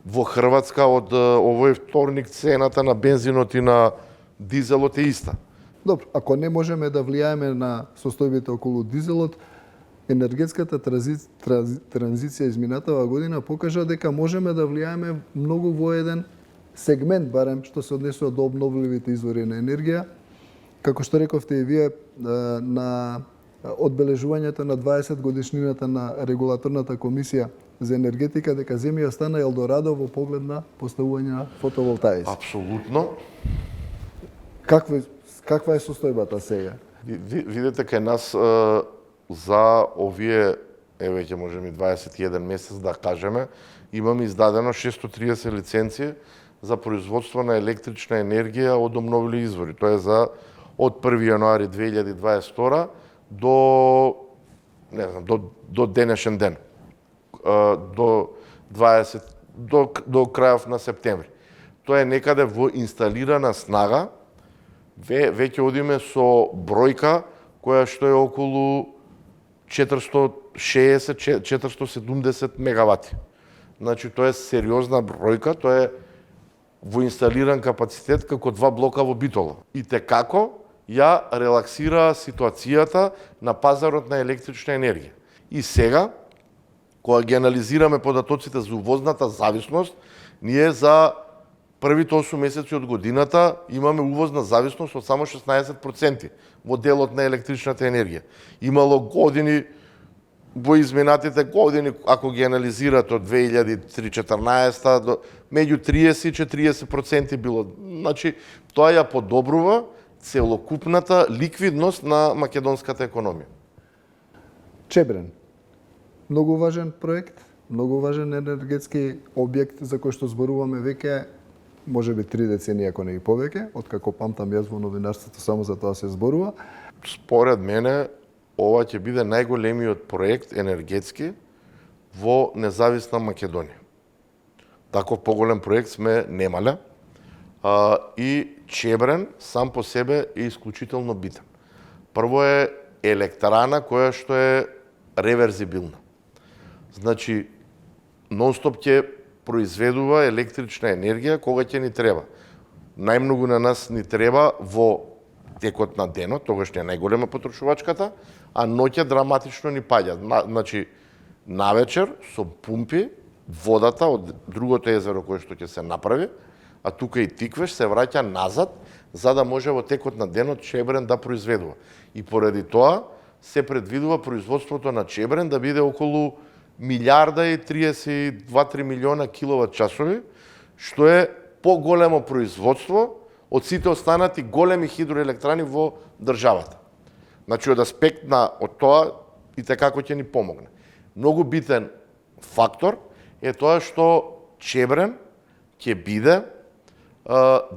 во Хрватска од овој вторник цената на бензинот и на дизелот е иста. Добро, ако не можеме да влијаеме на состојбите околу дизелот, енергетската транзиција изминатава година покажа дека можеме да влијаеме многу во еден сегмент, барем што се однесува до обновливите извори на енергија. Како што рековте и вие, на одбележувањето на 20 годишнината на регулаторната комисија за енергетика, дека земја стана Елдорадо во поглед на поставување на фотоволтаици. Апсолутно. Каква е состојбата сега? Видете кај нас за овие, веќе можеме 21 месец да кажеме, имаме издадено 630 лиценци за производство на електрична енергија од обновливи извори. Тоа е за од 1 јануари 2022 до денешен ден. До крајов на септември. Тоа е некаде во инсталирана снага, веќе одиме со бројка која што е околу 460-470 мегавати. Значи, тоа е сериозна бројка, тоа е во инсталиран капацитет како 2 блока во Битола. И како ја релаксира ситуацијата на пазарот на електрична енергија. И сега, кога ги анализираме податоците за увозната зависност, ние за првите 8 месеци од годината имаме увозна зависност од само 16% во делот на електричната енергија. Имало години, во изминатите години, ако ги анализирате од 2014 до меѓу 30 и 40% било. Значи, тоа ја подобрува целокупната ликвидност на македонската економија. Чебрен. Многу важен проект, многу важен енергетски објект за кој што зборуваме веќе можеби 3 децении, ако не и повеќе, откако памтам јас во новинарството само за тоа се зборува. Според мене, ова ќе биде најголемиот проект енергетски во независна Македонија. Таков поголем проект сме немале. И Чебрен сам по себе е исклучително битен. Прво е електрана која што е реверзибилна. Значи, нон-стоп ќе произведува електрична енергија кога ќе ни треба. Најмногу на нас ни треба во текот на денот, тогаш не е најголема потрошувачката, а ноќе драматично ни паѓа. Значи, навечер со пумпи, водата од другото езеро кое што ќе се направи, а тука и Тиквеш се враќа назад, за да може во текот на денот Чебрен да произведува. И поради тоа се предвидува производството на Чебрен да биде околу 1,32-3 милиона киловат часови, што е поголемо производство од сите останати големи хидроелектрани во државата. Значи, од аспект од тоа и како ќе ни помогне. Многу битен фактор е тоа што Чебрен ќе биде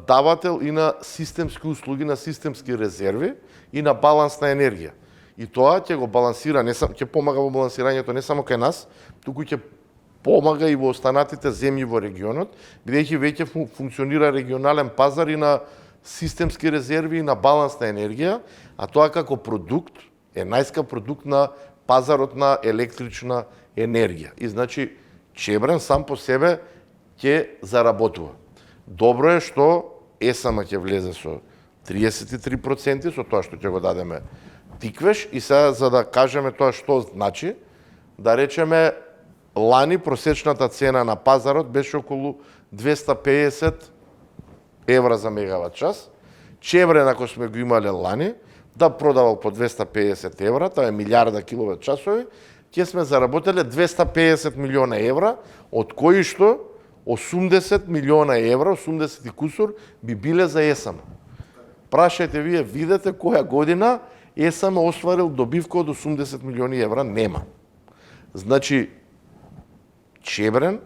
давател и на системски услуги, на системски резерви и на баланс на енергија. И тоа ќе го балансира, ќе помага во балансирањето не само кај нас, туку ќе помага и во останатите земји во регионот, бидејќи веќе функционира регионален пазар и на системски резерви и на баланс на енергија, а тоа како продукт е најскап продукт на пазарот на електрична енергија. И значи Чебрен сам по себе ќе заработува. Добро е што ЕСАМ ќе влезе со 33% со тоа што ќе го дадеме Тиквеш, и сега за да кажеме тоа што значи, да речеме лани просечната цена на пазарот беше околу 250 евра за мегават час. Чебрен, ако сме го имале лани, да продавал по 250 евра, тоа е милиарда киловат часови, ќе сме заработеле 250 милиона евра, од кои што 80 милиона евра, 80 и кусур, би биле за ЕСАМ. Прашајте вие, видете која година ЕСАМ остварил добивка од 80 милиони евра, нема. Значи, Чебрен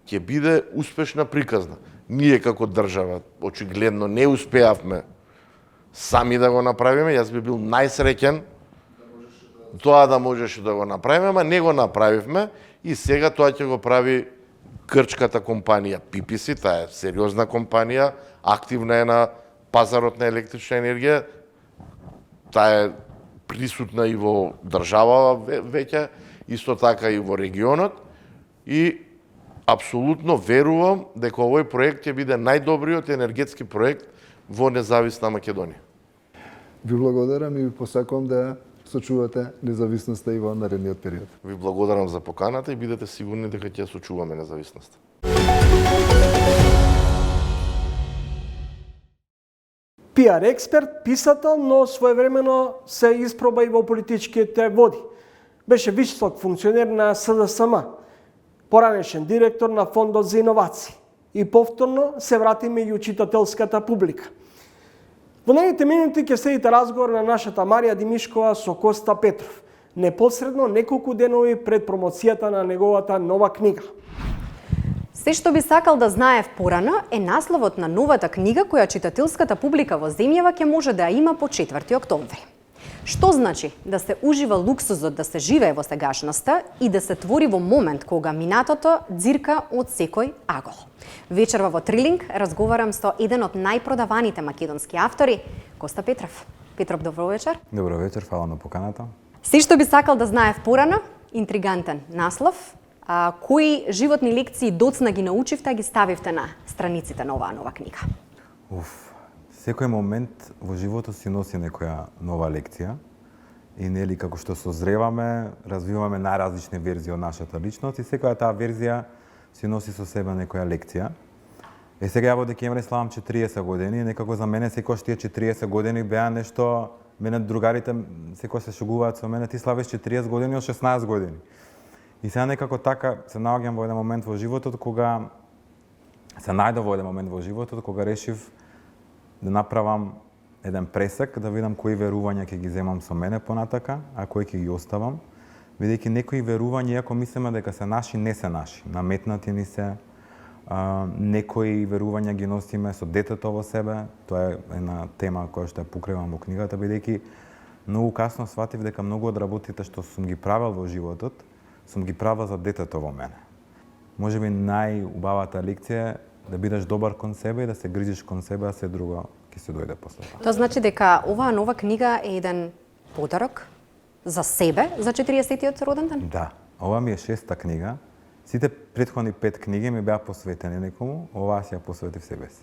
ќе биде успешна приказна. Ние како држава очигледно не успеавме сами да го направиме, јас би бил најсреќен тоа да можеше да го направиме, ама не го направивме и сега тоа ќе го прави грчката компанија PPC, таа е сериозна компанија, активна е на пазарот на електрична енергија, таа е присутна и во држава веќе, исто така и во регионот, и апсолутно верувам дека овој проект ќе биде најдобриот енергетски проект во независна Македонија. Ви благодарам и ви посакувам да сочувате независноста и во наредниот период. Ви благодарам за поканата и бидете сигурни дека ќе сочуваме независноста. Пиар експерт, писател, но своевремено се испроба и во политичките води. Беше висок функционер на СДСМ, поранешен директор на Фондот за иновации. И повторно се врати меѓу читателската публика. Во наredните минути ќе следите разговор на нашата Марија Димишкова со Коста Петров, непосредно неколку денови пред промоцијата на неговата нова книга. Се што би сакал да знаев порано е насловот на новата книга која читателската публика во земјава ќе може да ја има по 4 октомври. Што значи да се ужива луксузот да се живее во сегашноста и да се твори во момент кога минатото дзирка од секој агол? Вечерва во Трилинг разговарам со еден од најпродаваните македонски автори, Коста Петров. Петров, добро вечер. Добро вечер, фала на поканата. Се што би сакал да знаев порано, интригантен наслов, кои животни лекции доцна ги научивте, ги ставивте на страниците на оваа нова книга? Секој момент во животот си носи некоја нова лекција и нели како што созреваме, развиваме најразлични верзии од нашата личност и секоја таа верзија си носи со себе некоја лекција. Сега ја во декември славам 40 години и некако за мене секој тие 40 години беа нешто, мене другарите секој се шугуваат со мене, ти славиш 40 години од 16 години. И сега некако така се наоѓам во еден момент во животот кога се најдов во еден момент во животот кога решив да направам еден пресек, да видам кои верувања ќе ги земам со мене понатака, а кои ќе ги оставам, бидејќи некои верувања, иако мислиме дека се наши, не се наши. Наметнати ни се, некои верувања ги носиме со детето во себе, тоа е една тема која што ја покривам во книгата, бидејќи многу касно сватив дека многу од работите што сум ги правел во животот, сум ги правел за детето во мене. Можеби најубавата лекција да бидеш добар кон себе и да се грижиш кон себе, а се друго ќе се дојде после тоа. Тоа значи дека оваа нова книга е еден подарок за себе за 40-тиот роден ден? Да, ова ми е 6-та книга. Сите претходни 5 книги ми беа посветени некому, оваа си ја посветив себе си.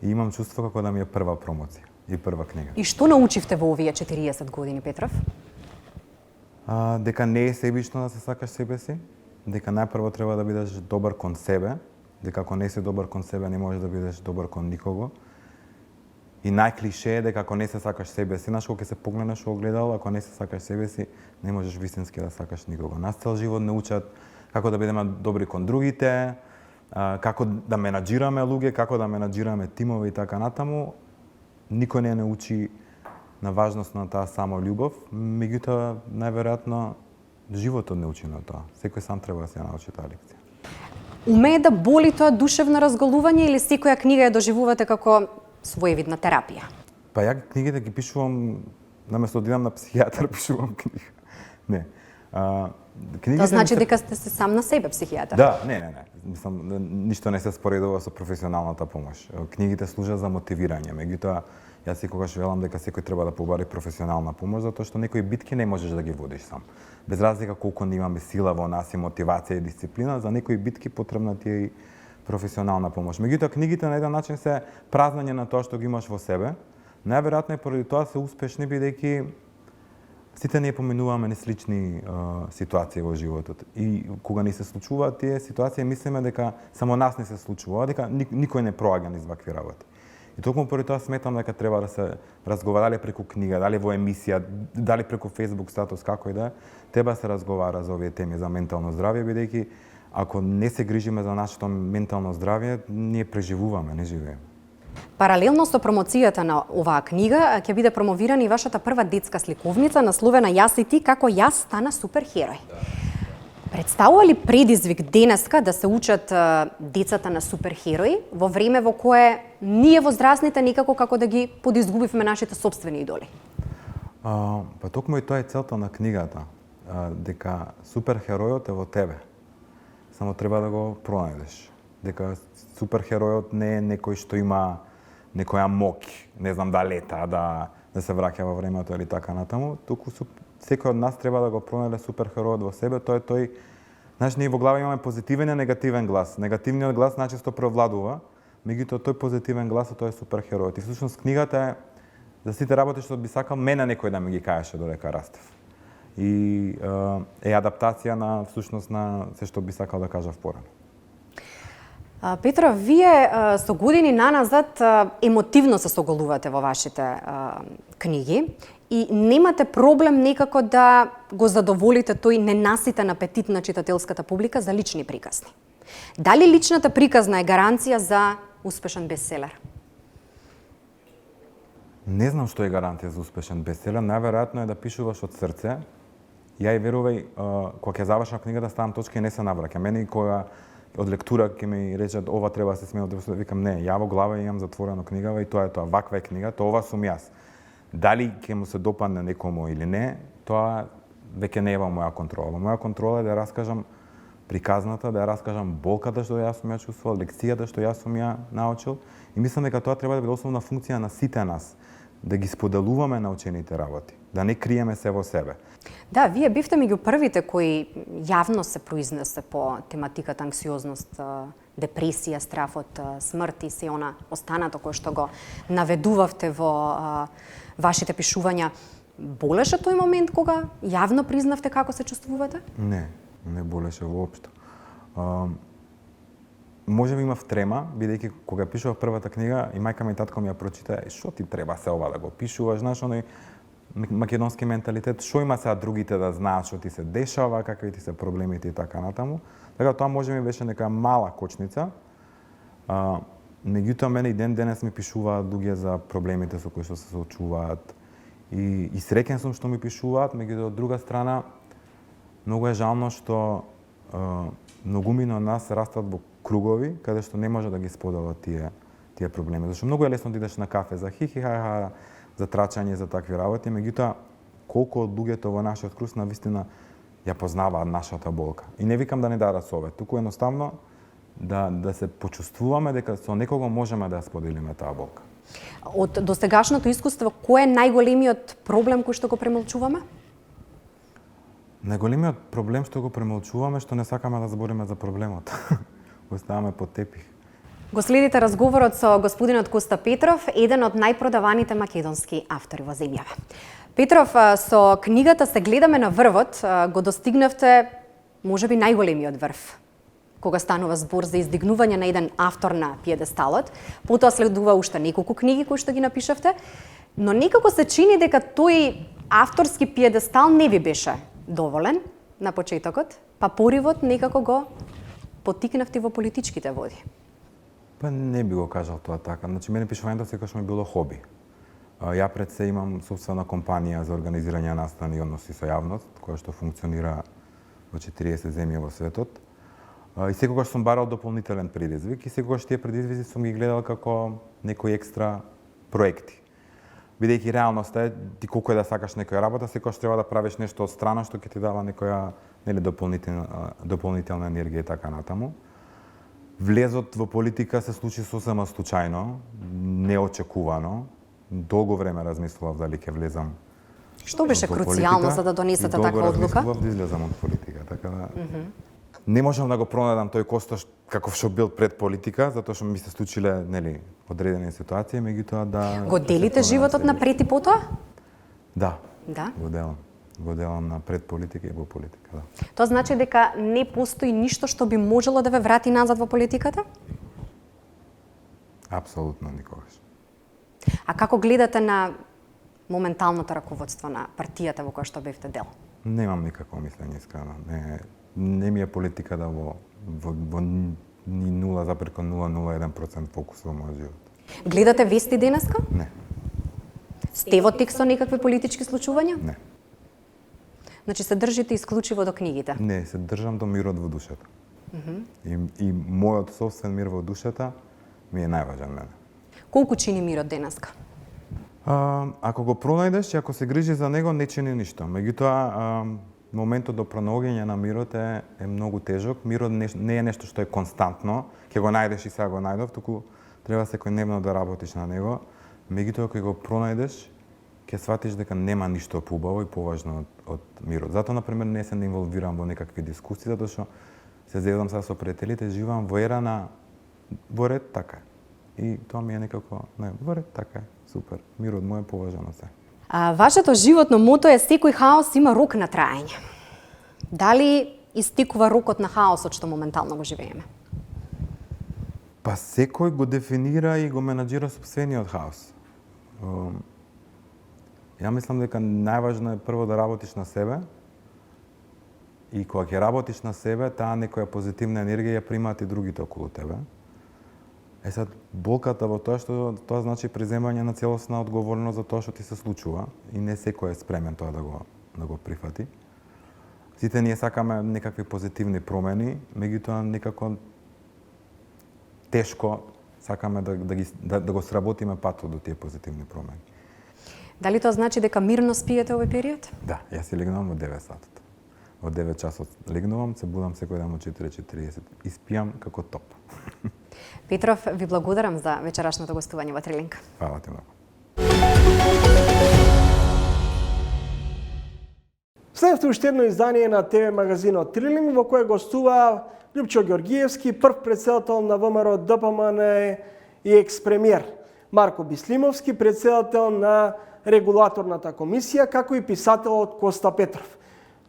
И имам чувство како да ми е прва промоција и прва книга. И што научивте во овие 40 години, Петров? Дека не е себично да се сакаш себе си, дека најпрво треба да бидеш добар кон себе, дека ако не си добар кон себе не можеш да бидеш добар кон никого. И најклише е дека ако не се сакаш себе си, знаеш кога ќе се погледнеш во огледало, ако не се сакаш себе си, не можеш вистински да сакаш никого. Нас цел живот не учат како да бидеме добри кон другите, како да менаџираме луѓе, како да менаџираме тимови и така натаму. Никој не научи на важност на таа самољубов, меѓутоа најверојатно животот не учи на тоа. Секој сам треба да се научи таа лекција. Умее да боли тоа душевно разголување или секоја книга ја доживувате како своевидна терапија? Па ја книгите ги пишувам, наместо да идам на психијатар, пишувам книга. Не. Тоа значи дека сте се сам на себе психијатар? Да, не. Мислам, ништо не се споредува со професионалната помош. Книгите служат за мотивирање, меѓутоа јас секогаш велам дека секој треба да побари професионална помош, затоа што некои битки не можеш да ги водиш сам. Без разлика колку не имаме сила во нас и мотивација и дисциплина, за некои битки потребна ти е и професионална помош. Меѓутоа, книгите на еден начин се празнање на тоа што ги имаш во себе. Најверојатно и поради тоа се успешни, бидејќи Сите ние поминуваме неслични ситуации во животот. И кога ни се случуваат тие ситуации, мислиме дека само нас не се случува, дека никој не проаѓа низ вакви работи. И токму поради тоа сметам дека треба да се разговара дали преку книга, дали во емисија, дали преку Facebook статус, како и да е, треба да се разговара за овие теми за ментално здравје, бидејќи ако не се грижиме за нашето ментално здравје, ние преживуваме, не живееме. Паралелно со промоцијата на оваа книга ќе биде промовирана и вашата прва детска сликовница насловена Јас и ти како јас стана суперхерој. Представува ли предизвик денеска да се учат децата на суперхерои во време во кое ние возрастните некако како да ги подизгубивме нашите собствени идоли? Па токму и тоа е целта на книгата, дека суперхеројот е во тебе. Само треба да го пронајдеш. Дека суперхеројот не е некој што има некоја моќ, не знам да лета, да се враќа во времето или така натаму, туку секој од нас треба да го пронајде суперхеројот во себе, тоа е тој. Знаеш, ние во глава имаме позитивен и негативен глас. Негативниот глас најчесто превладува, меѓутоа тој позитивен глас тоа е суперхеројот. И всушност книгата е за сите работи што би сакал мене некој да ми ги кажеше додека растев. И е адаптација на всушност на се што би сакал да кажав порано. Петра, вие со години наназад емотивно се соголувате во вашите книги и немате проблем некако да го задоволите тој ненаситен апетит на читателската публика за лични приказни. Дали личната приказна е гаранција за успешен бестселер? Не знам што е гарантија за успешен бестселер, најверојатно е да пишуваш од срце. Ја и верувај, кога ќе завршам книгата, ставам точка и не се навраќам. Мене кога од лектура ќе ми речат ова треба да се смее, викам не, ја во глава имам затворено книгава и тоа е тоа, ваква е книгата, ова сум јас. Дали ќе му се допадне некому или не, тоа веќе не е во моја контрола. Во моја контрола е да ја раскажам приказната, да ја раскажам болката што јас сум ја чувствувал, лекцијата што јас сум ја научил и мислам дека тоа треба да биде основна функција на сите нас, да ги споделуваме научените работи, да не криеме се во себе. Да, вие бивте меѓу првите кои јавно се произнесе по тематиката анксиозност, депресија, страф од смрт и се она останато кое што го наведувавте во вашите пишувања. Болеше тој момент кога јавно признавте како се чувствувате? Не, не болеше воопшто. Може би имав трема, бидејќи кога пишував првата книга и мајка ми и татко ми ја прочита, што ти треба се ова да го пишуваш, знаеш, оној македонски менталитет, што има сега другите да знаат што ти се дешава, какви ти се проблемите и така натаму. Така тоа може ми беше нека мала кочница. Меѓутоа мене и ден денес ми пишуваат луѓе за проблемите со кои што се соочуваат. И среќен сум што ми пишуваат, меѓутоа од друга страна многу е жално што многумина од нас растат во кругови каде што не може да ги споделат тие проблеми. Зашто многу е лесно да идеш на кафе за хихи-ха-ха, за трачање, за такви работи, меѓутоа колку од луѓето во нашиот круг навистина ја познаваат нашата болка. И не викам да не дадат совет, туку едноставно да се почувствуваме дека со некого можеме да ја споделиме таа болка. Од досегашното искуство, кој е најголемиот проблем кој што го премолчуваме? Најголемиот проблем што го премолчуваме што не сакаме да збориме за проблемот. Го ставаме под тепих. Го следите разговорот со господинот Коста Петров, еден од најпродаваните македонски автори во земјава. Петров, со книгата Се гледаме на врвот, го достигнавте можеби најголемиот врв. Кога станува збор за издигнување на еден автор на пиедесталот, потоа следува уште неколку книги кои што ги напишавте, но некако се чини дека тој авторски пиедестал не ви беше доволен на почетокот, па поривот некако го потикнавте во политичките води. Па не би го кажал тоа така. Значи, мене пишувањето секогаш ми било хоби. Ја пред се имам собствена компанија за организирање настани и односи со јавност, која што функционира во 40 земји во светот. И секогаш сум барал дополнителен предизвик и секогаш тие предизвици сум ги гледал како некои екстра проекти. Бидејќи реалноста е, ти колку е да сакаш некоја работа, секогаш треба да правиш нешто од страна што ќе ти дава некоја дополнителна енергија и така натаму. Влезот во политика се случи сосема случајно, неочекувано. Долго време размислував дали ќе влезам. Што беше круцијално за да донесете таква одлука? Размислував да излезам од политика, така да. Не можам да го пронајдам тој Коста каков што бил пред политика, затоа што ми се случиле, нели, одредени ситуации, меѓутоа да Го делите животот на пред и потоа? Да. Да. Го делам. во делам на пред политика и во политика, да. Тоа значи дека не постои ништо што би можело да ве врати назад во политиката? Апсолутно никогаш. А како гледате на моменталното раководство на партијата во која што бевте дел? Немам никакво мислење искрено. Не ми е политика да во ни 0,001% фокус во мојот живот. Гледате вести денеска? Не, Сте во текст со некакви политички случувања? не. Значи се држите исклучиво до книгите. Не, се држам до мирот во душата. И мојот собствен мир во душата ми е најважен мене. Колку чини мирот денеска? Ако го пронајдеш и ако се грижи за него, не чини ништо. Меѓутоа, моментот до пронаоѓање на мирот е многу тежок. Мирот не е нешто што е константно, ќе го најдеш и сега го најдов, туку треба секојдневно да работиш на него. Меѓутоа, кога го пронајдеш, ќе сватиш дека нема ништо поубаво и поважно од мирот. Затоа, например, не се инволвирам во некакви дискусии, затоа што се зедам сега со пријателите, живеам во ера на во ред така е. И тоа ми е некако, во ред така е, супер. Мирот му е поважен од се. Вашето животно мото е секој хаос има рок на траење. Дали истекува рокот на хаосот што моментално го живееме? Па секој го дефинира и го менаџира сопствениот хаос. Ја мислам дека најважно е прво да работиш на себе и кога ќе работиш на себе, таа некоја позитивна енергија ја примаат и другите околу тебе. Сад, болката во тоа што тоа значи преземање на целосна одговорност за тоа што ти се случува и не секој е спремен тоа да го прифати. Сите ние сакаме некакви позитивни промени, меѓутоа некако тешко сакаме да го сработиме патот до тие позитивни промени. Дали тоа значи дека мирно спиете овој период? Да, јас си легнувам во 9 сатот. Во 9 часот легнувам, се будам секој ден во 4:40 и спијам како топ. Петров, ви благодарам за вечерашното гостување во Трилинг. Фала ти многу. Следовте уште едно издание на ТВ магазинот Трилинг, во кое гостува Љупчо Ѓоргиевски, прв претседател на ВМРО ДПМН и екс-премиер, Марко Бислимовски, претседател на регулаторната комисија, како и писателот Коста Петров.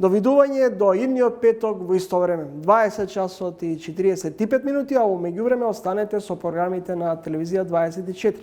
Довидување до идниот петок во исто време, 20 часот и 45 минути, а во меѓувреме останете со програмите на телевизија 24.